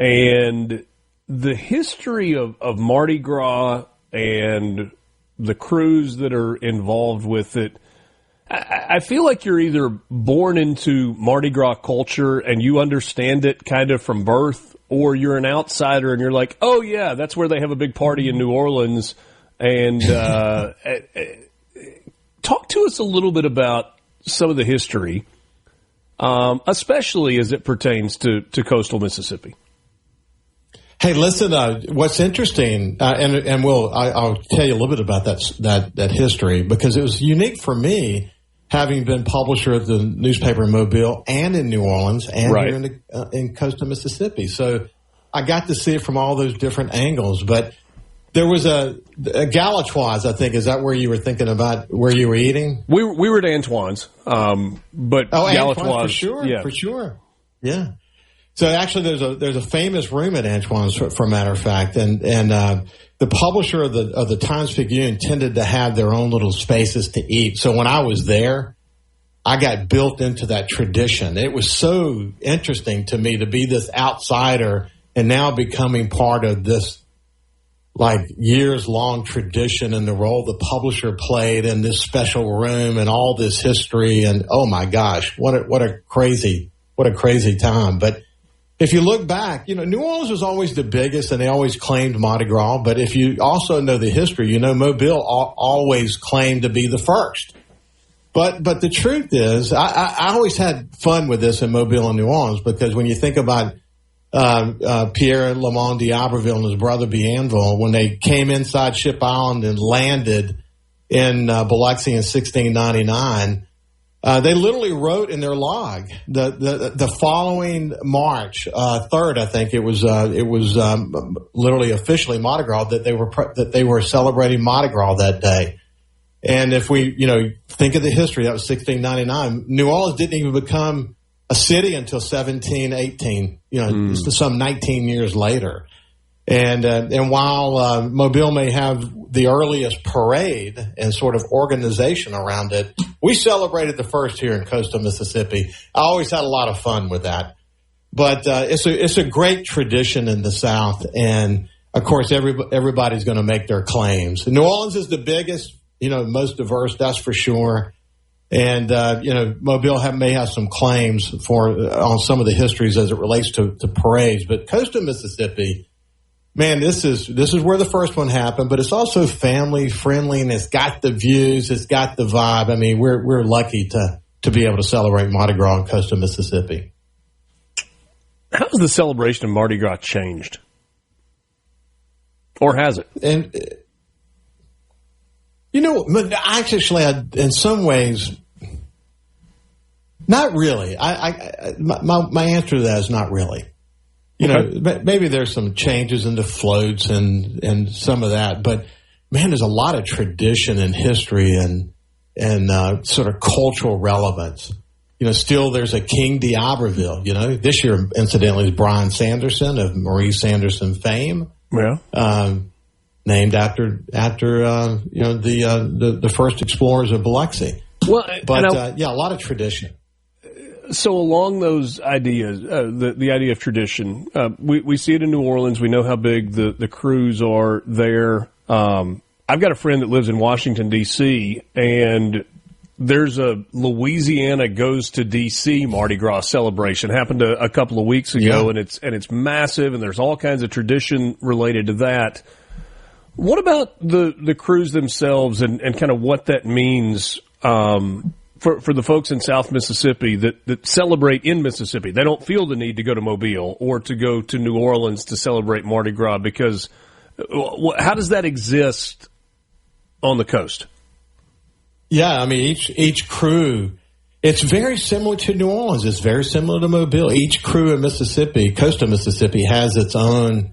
and the history of Mardi Gras and the crews that are involved with it. I feel like you're either born into Mardi Gras culture and you understand it kind of from birth, or you're an outsider and you're like, oh, yeah, that's where they have a big party in New Orleans. And talk to us a little bit about some of the history, especially as it pertains to coastal Mississippi. Hey, listen, what's interesting, and I'll tell you a little bit about that history, because it was unique for me, having been publisher of the newspaper in Mobile and in New Orleans and here in coastal Mississippi. So I got to see it from all those different angles. But there was a Galatoire's, I think. Is that where you were thinking about where you were eating? We were at Antoine's, but Galatoire's for sure, for sure, yeah. So actually, there's a famous room at Antoine's, for a matter of fact, and the publisher of the Times-Picayune tended to have their own little spaces to eat. So when I was there, I got built into that tradition. It was so interesting to me to be this outsider and now becoming part of this years-long tradition and the role the publisher played in this special room and all this history. And oh my gosh, what a crazy time. But if you look back, New Orleans was always the biggest, and they always claimed Mardi Gras. But if you also know the history, Mobile always claimed to be the first. But the truth is, I always had fun with this in Mobile and New Orleans, because when you think about Pierre Lamont d'Iberville and his brother Bienville, when they came inside Ship Island and landed in Biloxi in 1699, they literally wrote in their log the following March 3rd, I think it was literally officially Mardi Gras, that they were celebrating Mardi Gras that day. And if we think of the history, that was 1699. New Orleans didn't even become a city until 1718. Some 19 years later. And while Mobile may have the earliest parade and sort of organization around it, we celebrated the first here in coastal Mississippi. I always had a lot of fun with that. But it's a great tradition in the South, and of course everybody's going to make their claims. New Orleans is the biggest, most diverse, that's for sure. And Mobile may have some claims on some of the histories as it relates to parades, but coastal Mississippi, man, this is where the first one happened, but it's also family friendly, and it's got the views, it's got the vibe. I mean, we're lucky to be able to celebrate Mardi Gras in coastal Mississippi. How's the celebration of Mardi Gras changed? Or has it? And actually, in some ways, Not really. My answer to that is not really. You know, maybe there's some changes in the floats and some of that, but man, there's a lot of tradition and history and sort of cultural relevance. You know, still there's a King d'Iberville. You know, this year, incidentally, is Brian Sanderson of Marie Sanderson fame. Yeah. Named after you know, the first explorers of Biloxi. Well, but yeah, a lot of tradition. So along those ideas, the idea of tradition, we see it in New Orleans. We know how big the crews are there. I've got a friend that lives in Washington, D.C., and there's a Louisiana Goes to D.C. Mardi Gras celebration. Happened a couple of weeks ago, and it's massive, and there's all kinds of tradition related to that. What about the crews themselves and kind of what that means for the folks in South Mississippi that celebrate in Mississippi? They don't feel the need to go to Mobile or to go to New Orleans to celebrate Mardi Gras because how does that exist on the coast? Yeah, I mean, each crew, it's very similar to New Orleans. It's very similar to Mobile. Each crew in Mississippi, coastal Mississippi, has its own,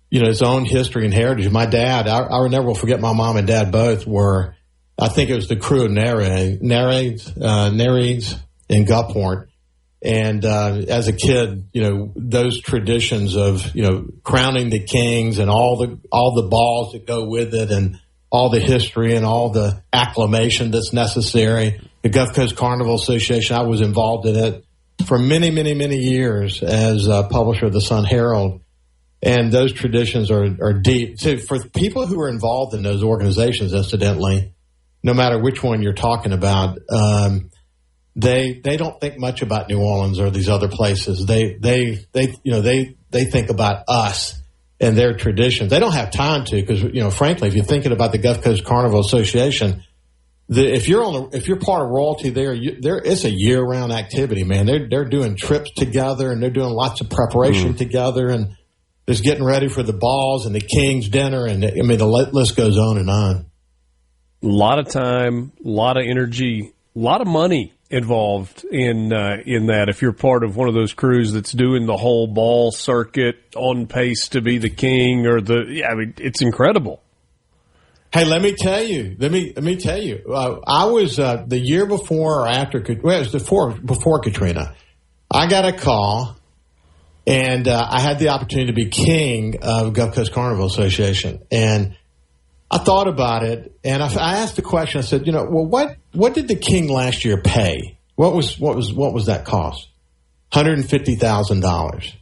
you know, its own history and heritage. My dad, I never will forget, my mom and dad both were, I think it was the crew of Nereids in Gulfport. And as a kid, you know, those traditions of, you know, crowning the kings and all the balls that go with it and all the history and all the acclamation that's necessary. The Gulf Coast Carnival Association, I was involved in it for many, many, many years as a publisher of the Sun Herald. And those traditions are deep. So for people who are involved in those organizations, incidentally, no matter which one you're talking about, they don't think much about New Orleans or these other places. They think about us and their traditions. They don't have time to, because, you know, frankly, if you're thinking about the Gulf Coast Carnival Association, if you're part of royalty there, it's a year-round activity, man. They're doing trips together and they're doing lots of preparation together, and there's getting ready for the balls and the King's dinner, and I mean the list goes on and on. A lot of time, a lot of energy, a lot of money involved in that. If you're part of one of those crews that's doing the whole ball circuit on pace to be the king or I mean, it's incredible. Hey, let me tell you. I was the year before or after. Well, it was before Katrina. I got a call, and I had the opportunity to be king of Gulf Coast Carnival Association, and I thought about it, and I asked the question. I said, you know, well, what did the king last year pay? What was that cost? $150,000.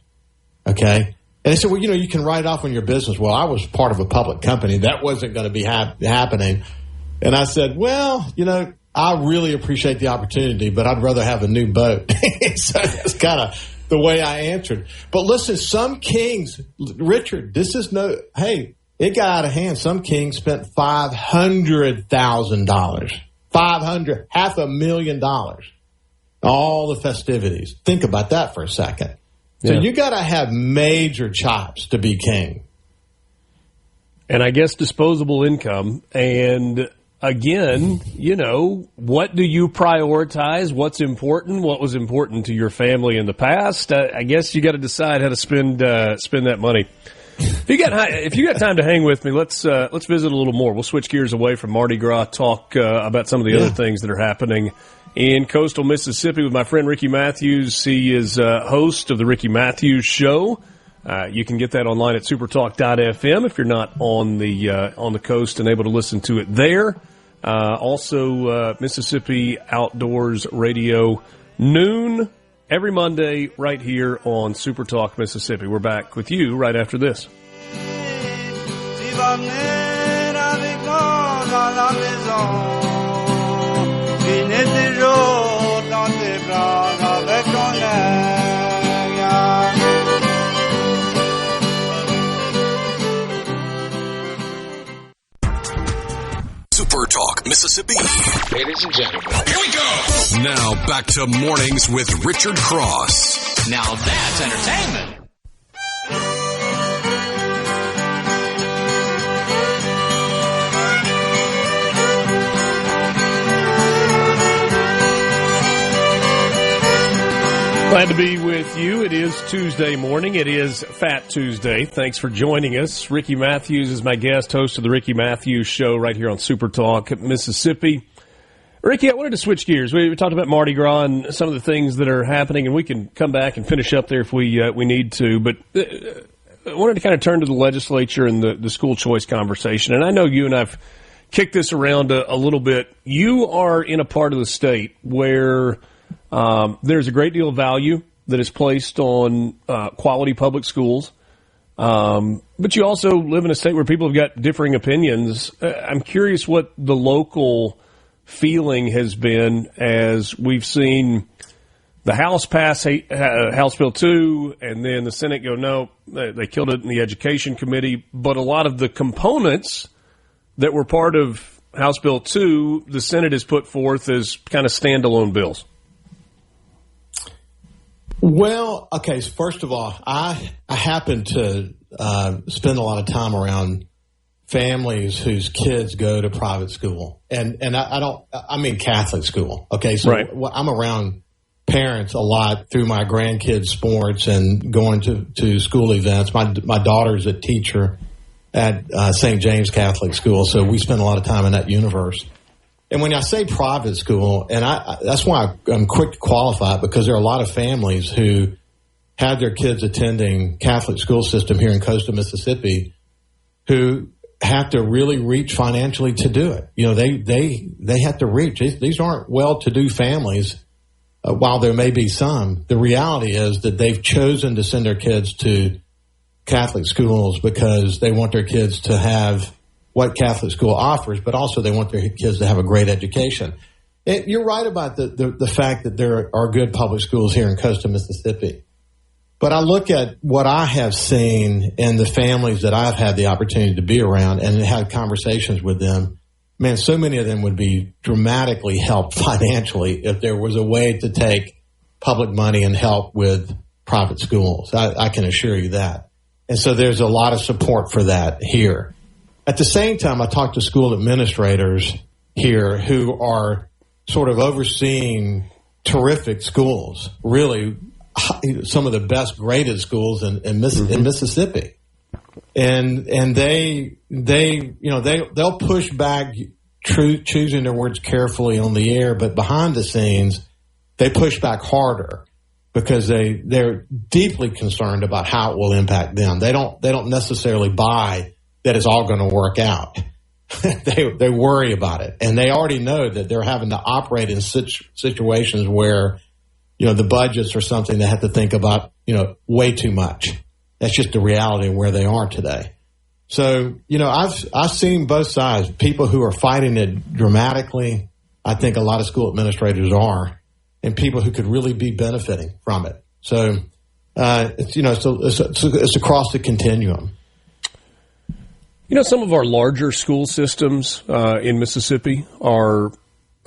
Okay, and they said, well, you know, you can write it off on your business. Well, I was part of a public company that wasn't going to be happening, and I said, well, you know, I really appreciate the opportunity, but I'd rather have a new boat. So that's kind of the way I answered. But listen, some kings, Richard, it got out of hand. Some kings spent $500,000, $500,000, all the festivities. Think about that for a second. So you got to have major chops to be king. And I guess disposable income. And again, you know, what do you prioritize? What's important? What was important to your family in the past? I guess you got to decide how to spend that money. If you got time to hang with me, let's visit a little more. We'll switch gears away from Mardi Gras, talk about some of the other things that are happening in coastal Mississippi with my friend Ricky Mathews. He is host of the Ricky Mathews Show. You can get that online at supertalk.fm if you're not on the coast and able to listen to it there. Also, Mississippi Outdoors Radio, noon every Monday right here on SuperTalk Mississippi. We're back with you right after this. Super Talk Mississippi. Ladies and gentlemen, here we go. Now back to Mornings with Richard Cross. Now that's entertainment. Glad to be with you. It is Tuesday morning. It is Fat Tuesday. Thanks for joining us. Ricky Mathews is my guest, host of the Ricky Mathews Show right here on SuperTalk, Mississippi. Ricky, I wanted to switch gears. We talked about Mardi Gras and some of the things that are happening, and we can come back and finish up there if we need to. But I wanted to kind of turn to the legislature and the school choice conversation. And I know you and I've kicked this around a little bit. You are in a part of the state where there's a great deal of value that is placed on quality public schools. But you also live in a state where people have got differing opinions. I'm curious what the local feeling has been as we've seen the House pass House Bill 2, and then the Senate go, no, they killed it in the Education Committee. But a lot of the components that were part of House Bill 2, the Senate has put forth as kind of standalone bills. Well, okay, so first of all, I happen to spend a lot of time around families whose kids go to private school. And I mean Catholic school. Okay, so right. I'm around parents a lot through my grandkids' sports and going to school events. My daughter's a teacher at St. James Catholic School, so we spend a lot of time in that universe. And when I say private school, and that's why I'm quick to qualify it, because there are a lot of families who have their kids attending Catholic school system here in coastal Mississippi who have to really reach financially to do it. You know, they have to reach. These aren't well-to-do families, while there may be some. The reality is that they've chosen to send their kids to Catholic schools because they want their kids to have what Catholic school offers, but also they want their kids to have a great education. And you're right about the fact that there are good public schools here in coastal Mississippi. But I look at what I have seen in the families that I've had the opportunity to be around and had conversations with them. Man, so many of them would be dramatically helped financially if there was a way to take public money and help with private schools. I can assure you that. And so there's a lot of support for that here. At the same time, I talk to school administrators here who are sort of overseeing terrific schools, really some of the best graded schools in Mississippi. And they'll push back, choosing their words carefully on the air, but behind the scenes, they push back harder because they're deeply concerned about how it will impact them. They don't necessarily buy that it's all going to work out. They worry about it, and they already know that they're having to operate in situations where, you know, the budgets are something they have to think about, you know, way too much. That's just the reality of where they are today. So, you know, I've seen both sides. People who are fighting it dramatically, I think a lot of school administrators are, and people who could really be benefiting from it. So, it's across the continuum. You know, some of our larger school systems in Mississippi are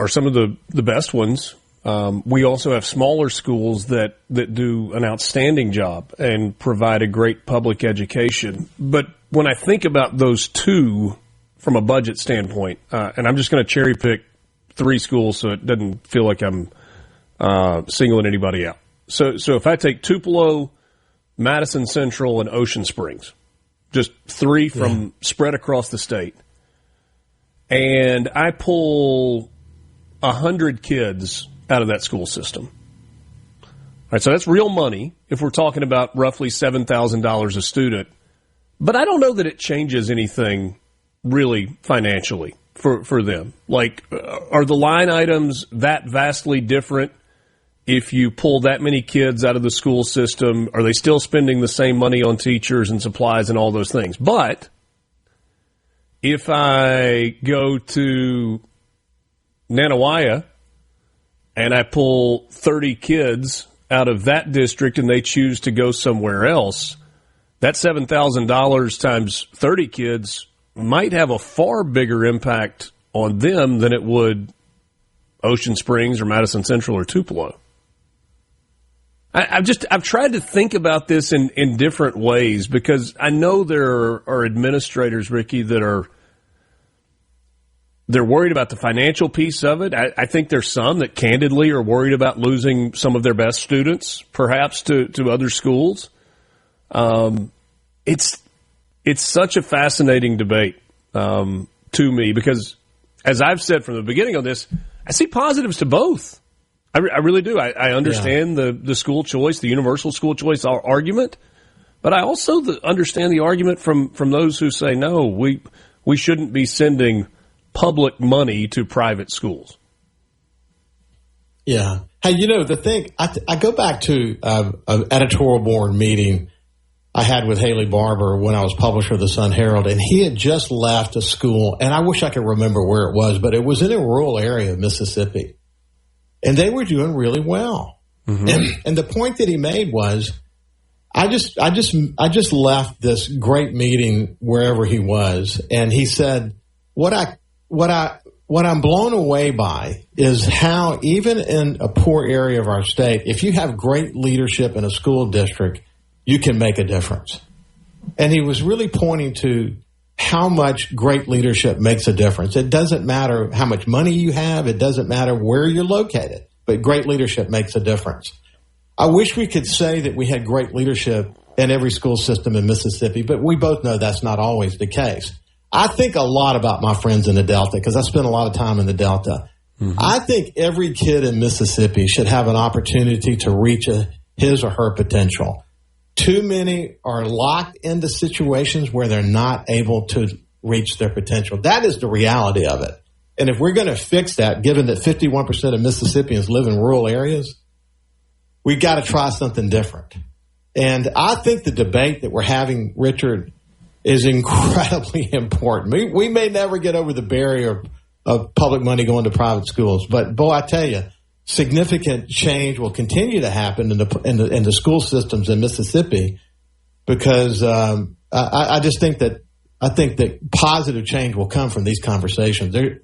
some of the best ones. We also have smaller schools that do an outstanding job and provide a great public education. But when I think about those two from a budget standpoint, and I'm just going to cherry pick three schools so it doesn't feel like I'm singling anybody out. So if I take Tupelo, Madison Central, and Ocean Springs, just three from spread across the state, and I pull 100 kids out of that school system. All right, so that's real money if we're talking about roughly $7,000 a student. But I don't know that it changes anything really financially for them. Like, are the line items that vastly different if you pull that many kids out of the school system? Are they still spending the same money on teachers and supplies and all those things? But if I go to Nanawaya and I pull 30 kids out of that district and they choose to go somewhere else, that $7,000 times 30 kids might have a far bigger impact on them than it would Ocean Springs or Madison Central or Tupelo. I've tried to think about this in different ways because I know there are administrators, Ricky, that are They're worried about the financial piece of it. I think there's some that candidly are worried about losing some of their best students, perhaps to other schools. It's such a fascinating debate to me because, as I've said from the beginning on this, I see positives to both. I really do. I understand the school choice, the universal school choice argument, but I also understand the argument from those who say, no, we shouldn't be sending public money to private schools. Yeah. Hey, the thing, I go back to an editorial board meeting I had with Haley Barber when I was publisher of the Sun Herald, and he had just left a school, and I wish I could remember where it was, but it was in a rural area of Mississippi, and they were doing really well. Mm-hmm. And the point that he made was, I just left this great meeting wherever he was, and he said, what I'm blown away by is how even in a poor area of our state, if you have great leadership in a school district, you can make a difference. And he was really pointing to how much great leadership makes a difference. It doesn't matter how much money you have. It doesn't matter where you're located, but great leadership makes a difference. I wish we could say that we had great leadership in every school system in Mississippi, but we both know that's not always the case. I think a lot about my friends in the Delta because I spent a lot of time in the Delta. Mm-hmm. I think every kid in Mississippi should have an opportunity to reach his or her potential. Too many are locked into situations where they're not able to reach their potential. That is the reality of it. And if we're going to fix that, given that 51% of Mississippians live in rural areas, we got to try something different. And I think the debate that we're having, Richard, is incredibly important. We may never get over the barrier of public money going to private schools, but boy, I tell you, significant change will continue to happen in the school systems in Mississippi because I just think that positive change will come from these conversations. It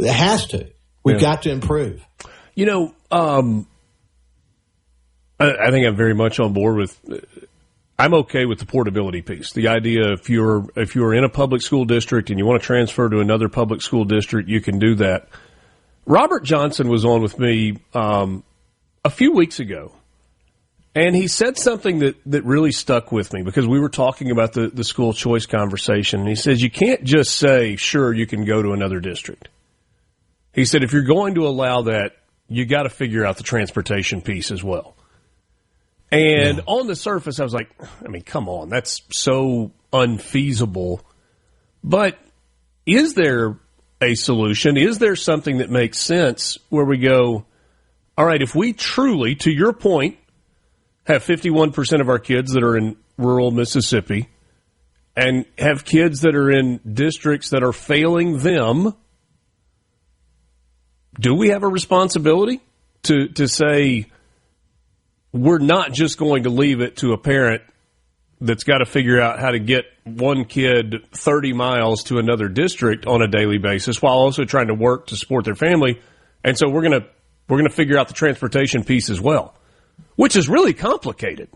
has to. We've got to improve. I think I'm very much on board with. I'm okay with the portability piece. The idea if you're in a public school district and you want to transfer to another public school district, you can do that. Robert Johnson was on with me a few weeks ago, and he said something that really stuck with me because we were talking about the school choice conversation. And he says you can't just say, sure, you can go to another district. He said if you're going to allow that, you got to figure out the transportation piece as well. And on the surface, I was like, come on, that's so unfeasible. But is there a solution? Is there something that makes sense where we go, all right, if we truly, to your point, have 51% of our kids that are in rural Mississippi and have kids that are in districts that are failing them, do we have a responsibility to say, we're not just going to leave it to a parent that's got to figure out how to get one kid 30 miles to another district on a daily basis while also trying to work to support their family. And so we're going to figure out the transportation piece as well, which is really complicated.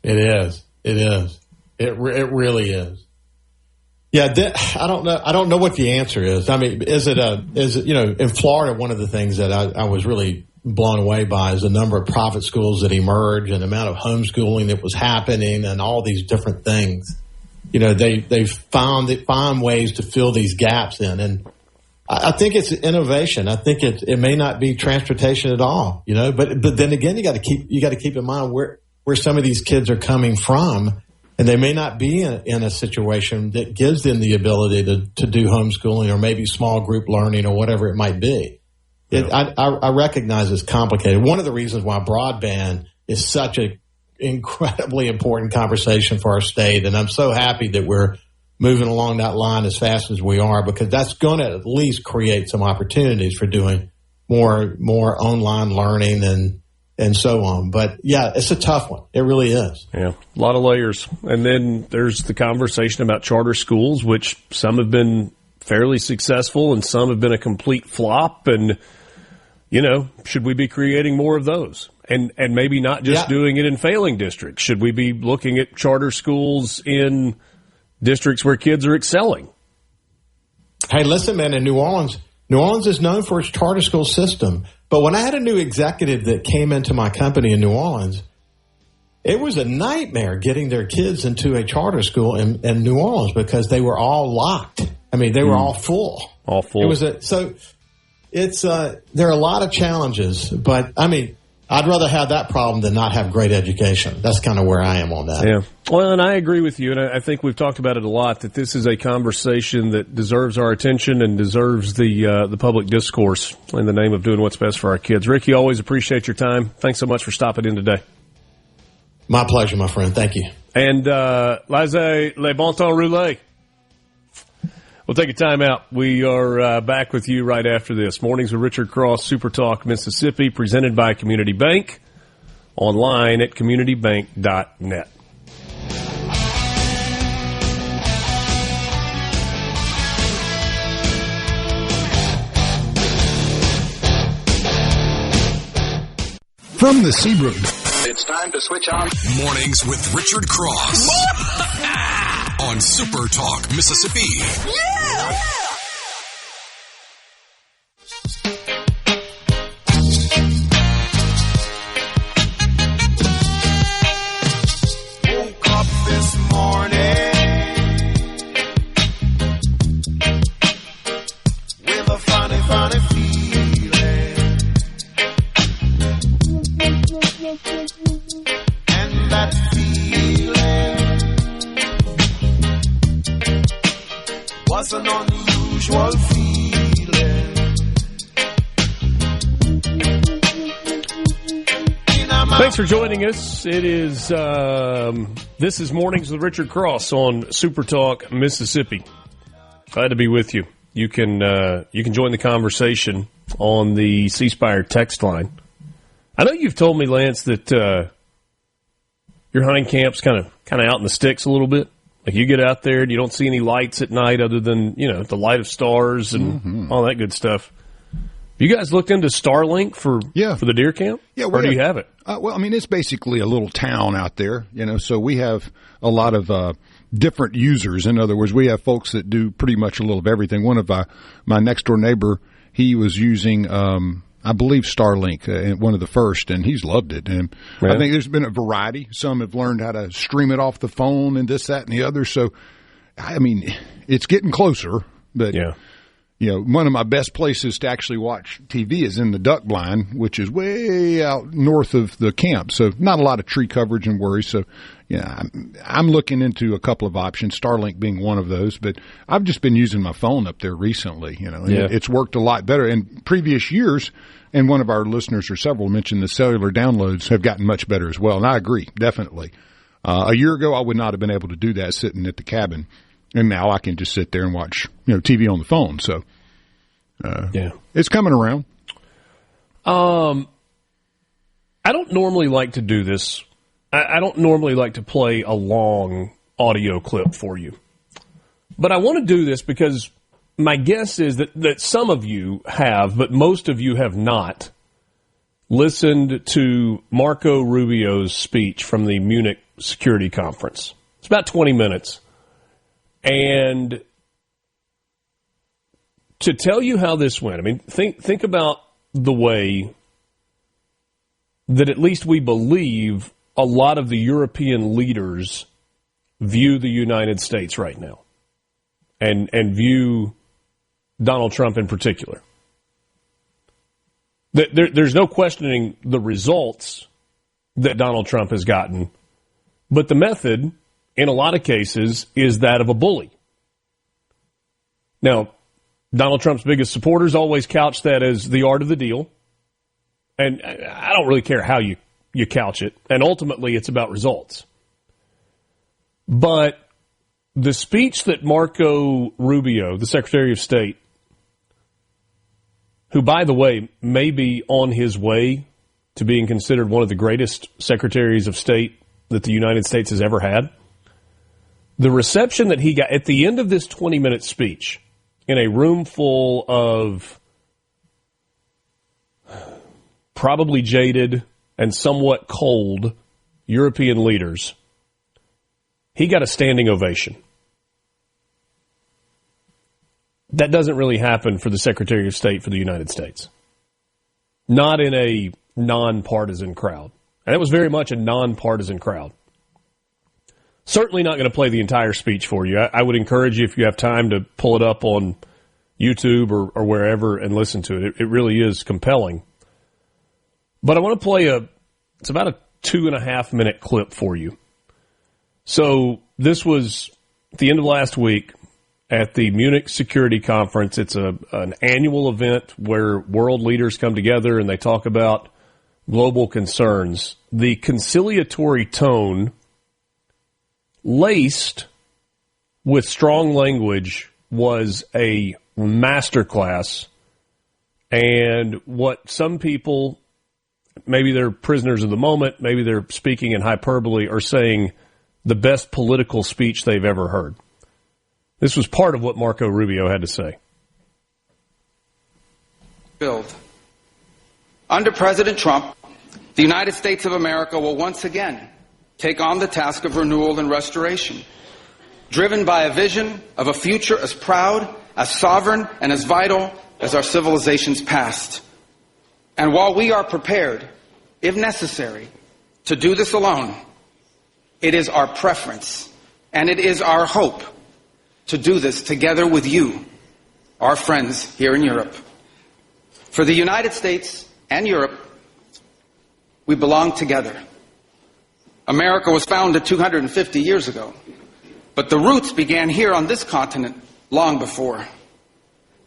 It is. It really is. Yeah, I don't know what the answer is. Is it in Florida, one of the things that I was really blown away by is the number of private schools that emerged and the amount of homeschooling that was happening and all these different things. They found ways to fill these gaps in, and I think it's innovation. I think it may not be transportation at all, but then again, you got to keep in mind where some of these kids are coming from, and they may not be in a situation that gives them the ability to do homeschooling or maybe small group learning or whatever it might be. I recognize it's complicated. One of the reasons why broadband is such an incredibly important conversation for our state, and I'm so happy that we're moving along that line as fast as we are, because that's going to at least create some opportunities for doing more online learning and so on. But yeah, it's a tough one. It really is. Yeah, a lot of layers. And then there's the conversation about charter schools, which some have been fairly successful and some have been a complete flop. And should we be creating more of those? And maybe not just doing it in failing districts. Should we be looking at charter schools in districts where kids are excelling? Hey, listen, man, in New Orleans is known for its charter school system. But when I had a new executive that came into my company in New Orleans, it was a nightmare getting their kids into a charter school in New Orleans because they were all locked. I mean, they were all full. All full. There are a lot of challenges, but I mean, I'd rather have that problem than not have great education. That's kind of where I am on that. Yeah. Well, and I agree with you, and I think we've talked about it a lot, that this is a conversation that deserves our attention and deserves the public discourse in the name of doing what's best for our kids. Ricky, always appreciate your time. Thanks so much for stopping in today. My pleasure, my friend. Thank you. And laissez les bon temps rouler. We'll take a time out. We are back with you right after this. Mornings with Richard Cross, Super Talk Mississippi, presented by Community Bank, online at communitybank.net. From the Seabrook. It's time to switch on. Mornings with Richard Cross. On Super Talk Mississippi. Yeah! Woke up this morning with a funny, funny feeling. And that feeling was an unusual feeling. Thanks for joining us. It is this is Mornings with Richard Cross on Super Talk Mississippi. Glad to be with you. You can join the conversation on the C Spire text line. I know you've told me, Lance, that your hunting camp's kind of out in the sticks a little bit. Like you get out there and you don't see any lights at night other than, the light of stars and all that good stuff. You guys looked into Starlink for the deer camp? Yeah, where do you have it? Well, I mean, it's basically a little town out there, so we have a lot of different users. In other words, we have folks that do pretty much a little of everything. One of my next door neighbor, he was using, I believe, Starlink, one of the first, and he's loved it. And I think there's been a variety. Some have learned how to stream it off the phone and this, that, and the other. So, I mean, it's getting closer, but one of my best places to actually watch TV is in the duck blind, which is way out north of the camp. So not a lot of tree coverage and worry. So, I'm looking into a couple of options, Starlink being one of those. But I've just been using my phone up there recently, and it's worked a lot better. In previous years, and one of our listeners or several mentioned the cellular downloads have gotten much better as well. And I agree, definitely. A year ago, I would not have been able to do that sitting at the cabin. And now I can just sit there and watch, TV on the phone. So, it's coming around. I don't normally like to do this. I don't normally like to play a long audio clip for you. But I want to do this because my guess is that some of you have, but most of you have not, listened to Marco Rubio's speech from the Munich Security Conference. It's about 20 minutes. And to tell you how this went, I mean, think about the way that at least we believe a lot of the European leaders view the United States right now and view Donald Trump in particular. There's no questioning the results that Donald Trump has gotten, but the method, in a lot of cases, is that of a bully. Now, Donald Trump's biggest supporters always couch that as the art of the deal, and I don't really care how you couch it, and ultimately it's about results. But the speech that Marco Rubio, the Secretary of State, who, by the way, may be on his way to being considered one of the greatest secretaries of state that the United States has ever had, the reception that he got at the end of this 20-minute speech in a room full of probably jaded and somewhat cold European leaders, he got a standing ovation. That doesn't really happen for the Secretary of State for the United States. Not in a nonpartisan crowd. And it was very much a nonpartisan crowd. Certainly not going to play the entire speech for you. I would encourage you, if you have time, to pull it up on YouTube or wherever and listen to it. It really is compelling. But I want to play it's about a 2.5-minute clip for you. So this was at the end of last week at the Munich Security Conference. It's an annual event where world leaders come together and they talk about global concerns. The conciliatory tone, laced with strong language, was a masterclass. And what some people, maybe they're prisoners of the moment, maybe they're speaking in hyperbole, are saying the best political speech they've ever heard. This was part of what Marco Rubio had to say. Build. Under President Trump, the United States of America will once again take on the task of renewal and restoration, driven by a vision of a future as proud, as sovereign, and as vital as our civilization's past. And while we are prepared, if necessary, to do this alone, it is our preference and it is our hope to do this together with you, our friends here in Europe. For the United States and Europe, we belong together. America was founded 250 years ago, but the roots began here on this continent long before.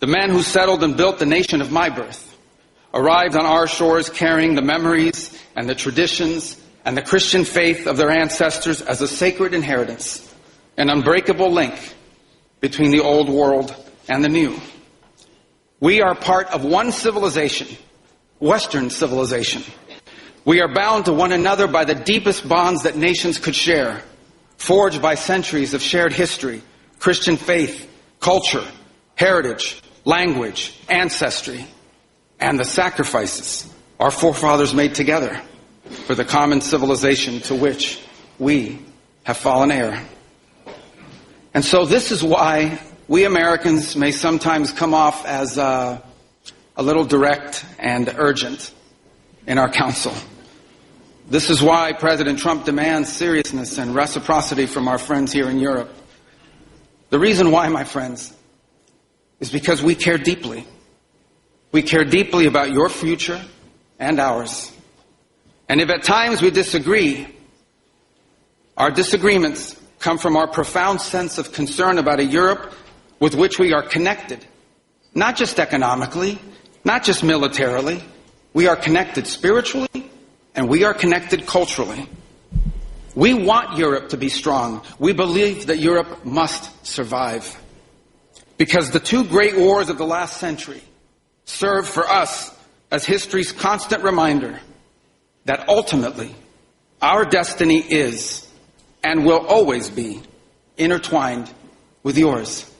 The men who settled and built the nation of my birth arrived on our shores carrying the memories and the traditions and the Christian faith of their ancestors as a sacred inheritance, an unbreakable link between the old world and the new. We are part of one civilization, Western civilization. We are bound to one another by the deepest bonds that nations could share, forged by centuries of shared history, Christian faith, culture, heritage, language, ancestry, and the sacrifices our forefathers made together for the common civilization to which we have fallen heir. And so this is why we Americans may sometimes come off as a little direct and urgent in our counsel. This is why President Trump demands seriousness and reciprocity from our friends here in Europe. The reason why, my friends, is because we care deeply. We care deeply about your future and ours. And if at times we disagree, our disagreements come from our profound sense of concern about a Europe with which we are connected, not just economically, not just militarily. We are connected spiritually, and we are connected culturally. We want Europe to be strong. We believe that Europe must survive. Because the two great wars of the last century serve for us as history's constant reminder that ultimately our destiny is and will always be intertwined with yours.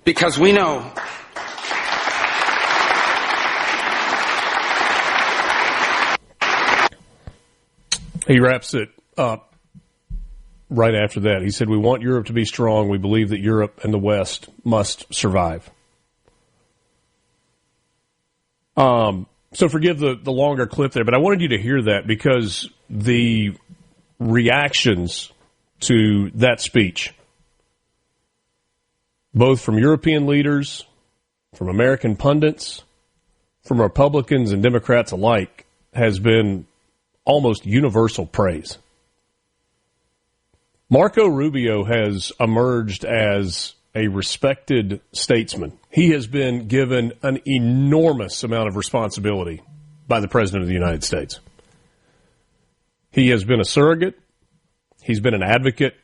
Because we know he wraps it up right after that. He said, we want Europe to be strong. We believe that Europe and the West must survive. So forgive the longer clip there, but I wanted you to hear that because the reactions to that speech, both from European leaders, from American pundits, from Republicans and Democrats alike, has been almost universal praise. Marco Rubio has emerged as a respected statesman. He has been given an enormous amount of responsibility by the President of the United States. He has been a surrogate. He's been an advocate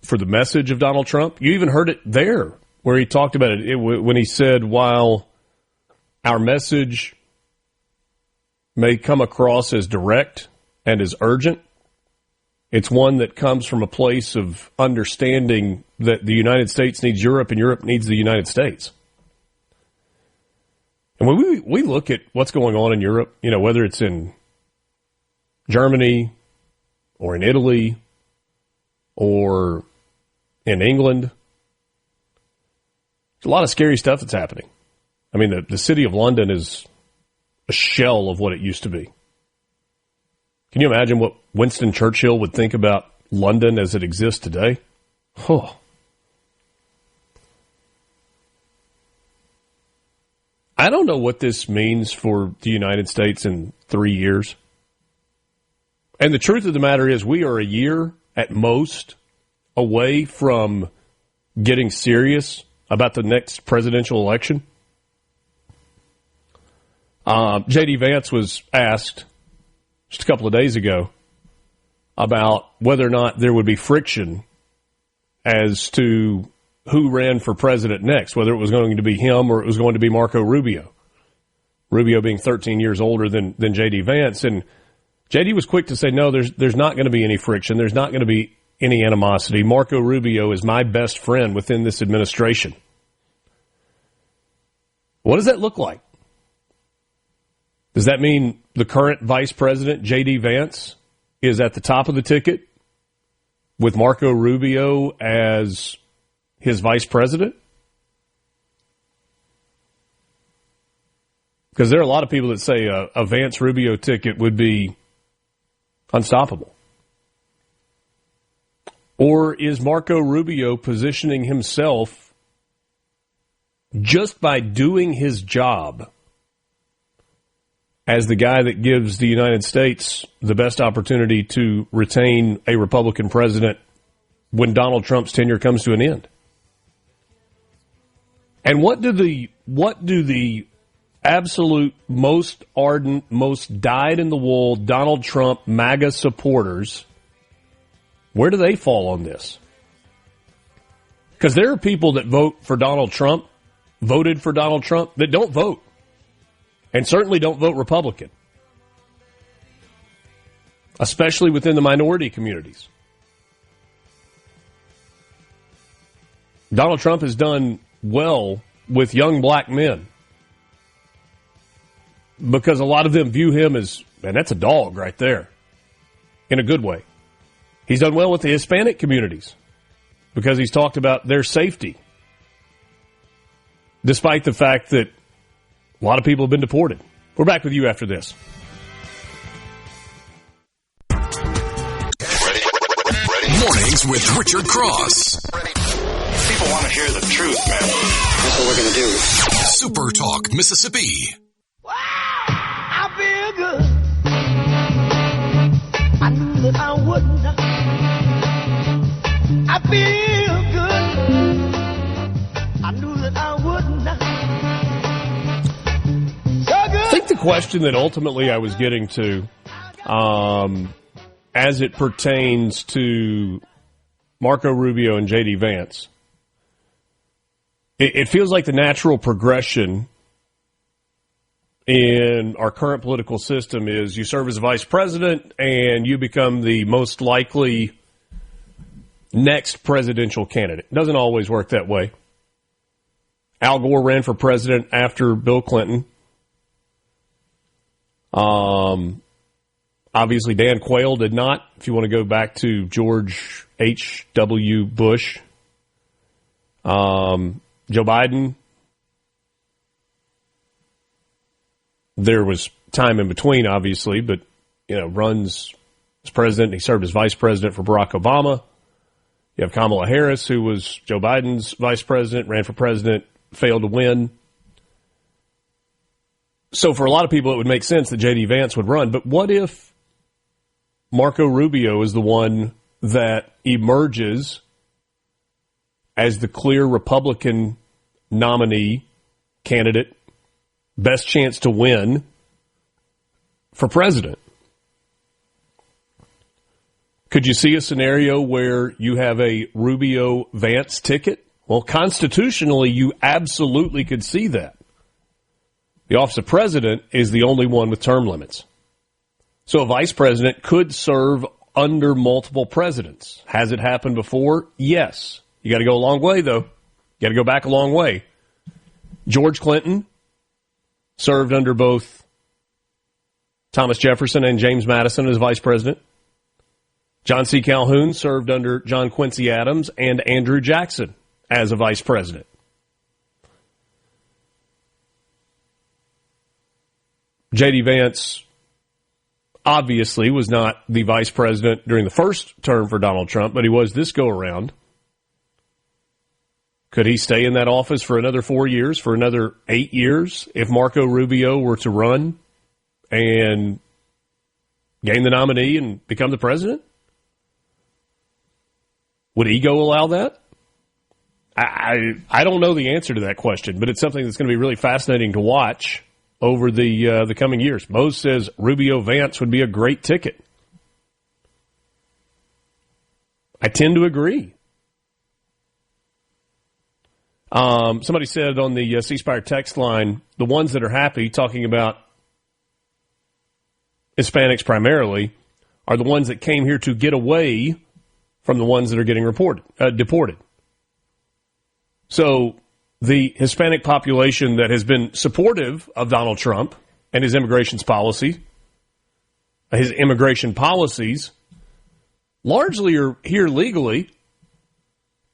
for the message of Donald Trump. You even heard it there where he talked about it when he said, while our message may come across as direct and as urgent, it's one that comes from a place of understanding that the United States needs Europe and Europe needs the United States. And when we look at what's going on in Europe, you know, whether it's in Germany or in Italy or in England, There's a lot of scary stuff that's happening. I mean, the city of London is a shell of what it used to be. Can you imagine what Winston Churchill would think about London as it exists today? Oh. I don't know what this means for the United States in 3 years. And the truth of the matter is we are a year at most away from getting serious about the next presidential election. J.D. Vance was asked just a couple of days ago about whether or not there would be friction as to who ran for president next, whether it was going to be him or it was going to be Marco Rubio. Rubio being 13 years older than J.D. Vance. And J.D. was quick to say, no, there's not going to be any friction. There's not going to be any animosity. Marco Rubio is my best friend within this administration. What does that look like? Does that mean the current vice president, J.D. Vance, is at the top of the ticket with Marco Rubio as his vice president? Because there are a lot of people that say a Vance-Rubio ticket would be unstoppable. Or is Marco Rubio positioning himself just by doing his job as the guy that gives the United States the best opportunity to retain a Republican president when Donald Trump's tenure comes to an end? And what do the absolute most ardent, most dyed-in-the-wool Donald Trump MAGA supporters, where do they fall on this? Because there are people that voted for Donald Trump that don't vote. And certainly don't vote Republican, especially within the minority communities. Donald Trump has done well with young black men because a lot of them view him as, man, that's a dog right there, in a good way. He's done well with the Hispanic communities because he's talked about their safety, despite the fact that a lot of people have been deported. We're back with you after this. Mornings with Richard Cross. People want to hear the truth, man. That's what we're going to do. Super Talk, Mississippi. Wow, I feel good. I knew that I wouldn't. I feel good. I knew that I wouldn't. I think the question that ultimately I was getting to, as it pertains to Marco Rubio and J.D. Vance, it feels like the natural progression in our current political system is you serve as vice president and you become the most likely next presidential candidate. It doesn't always work that way. Al Gore ran for president after Bill Clinton. Obviously, Dan Quayle did not. If you want to go back to George H.W. Bush, Joe Biden, there was time in between, obviously, but runs as president. He served as vice president for Barack Obama. You have Kamala Harris, who was Joe Biden's vice president, ran for president, failed to win. So for a lot of people, it would make sense that J.D. Vance would run. But what if Marco Rubio is the one that emerges as the clear Republican nominee candidate, best chance to win for president? Could you see a scenario where you have a Rubio-Vance ticket? Well, constitutionally, you absolutely could see that. The office of president is the only one with term limits. So a vice president could serve under multiple presidents. Has it happened before? Yes. You got to go a long way, though. You got to go back a long way. George Clinton served under both Thomas Jefferson and James Madison as vice president. John C. Calhoun served under John Quincy Adams and Andrew Jackson as a vice president. J.D. Vance obviously was not the vice president during the first term for Donald Trump, but he was this go-around. Could he stay in that office for another 4 years, for another 8 years, if Marco Rubio were to run and gain the nominee and become the president? Would ego allow that? I don't know the answer to that question, but it's something that's going to be really fascinating to watch over the coming years. Mose says Rubio Vance would be a great ticket. I tend to agree. Somebody said on the C Spire text line, the ones that are happy, talking about Hispanics primarily, are the ones that came here to get away from the ones that are getting deported. So the Hispanic population that has been supportive of Donald Trump and his immigration policies, largely are here legally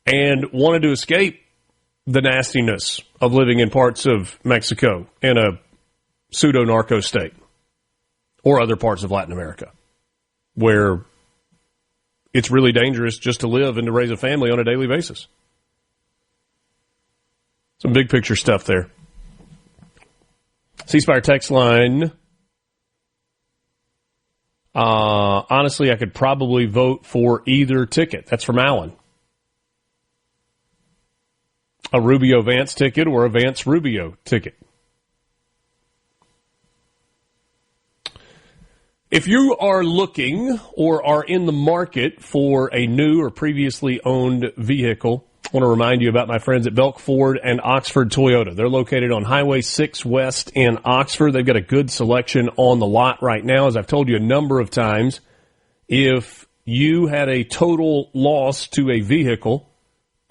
and wanted to escape the nastiness of living in parts of Mexico in a pseudo-narco state or other parts of Latin America where it's really dangerous just to live and to raise a family on a daily basis. Some big picture stuff there. C-Spire text line. Honestly, I could probably vote for either ticket. That's from Alan. A Rubio Vance ticket or a Vance Rubio ticket. If you are looking or are in the market for a new or previously owned vehicle, I want to remind you about my friends at Belk Ford and Oxford Toyota. They're located on Highway 6 West in Oxford. They've got a good selection on the lot right now. As I've told you a number of times, if you had a total loss to a vehicle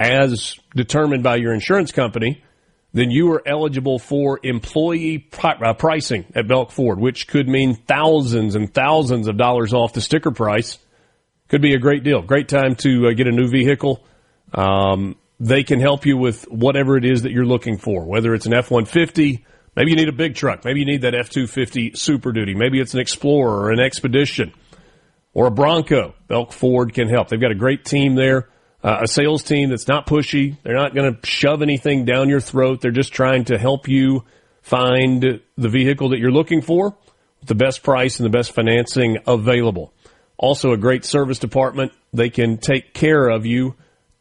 as determined by your insurance company, then you are eligible for employee pricing at Belk Ford, which could mean thousands and thousands of dollars off the sticker price. Could be a great deal. Great time to get a new vehicle. They can help you with whatever it is that you're looking for, whether it's an F-150, maybe you need a big truck, maybe you need that F-250 Super Duty, maybe it's an Explorer or an Expedition or a Bronco. Belk Ford can help. They've got a great team there, a sales team that's not pushy. They're not going to shove anything down your throat. They're just trying to help you find the vehicle that you're looking for with the best price and the best financing available. Also a great service department. They can take care of you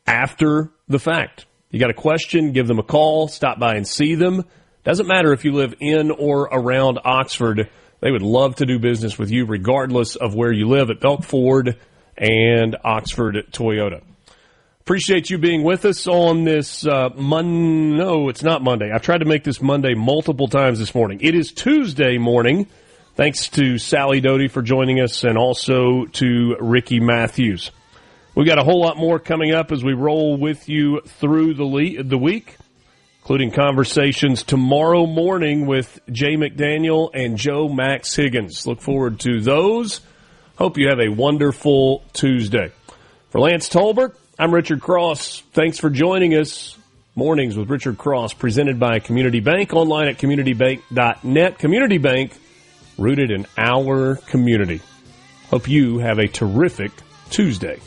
after the fact. You got a question, give them a call, stop by and see them. Doesn't matter if you live in or around Oxford. They would love to do business with you regardless of where you live at Belk Ford and Oxford Toyota. Appreciate you being with us on this No, it's not Monday. I've tried to make this Monday multiple times this morning. It is Tuesday morning. Thanks to Sally Doty for joining us and also to Ricky Mathews. We've got a whole lot more coming up as we roll with you through the week, including conversations tomorrow morning with Jay McDaniel and Joe Max Higgins. Look forward to those. Hope you have a wonderful Tuesday. For Lance Tolbert, I'm Richard Cross. Thanks for joining us. Mornings with Richard Cross, presented by Community Bank, online at communitybank.net. Community Bank, rooted in our community. Hope you have a terrific Tuesday.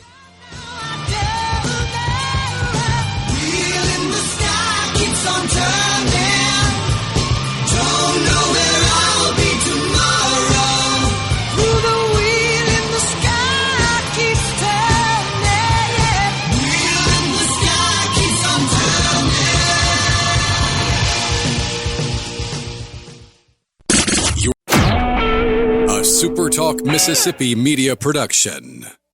SuperTalk Mississippi Media Production.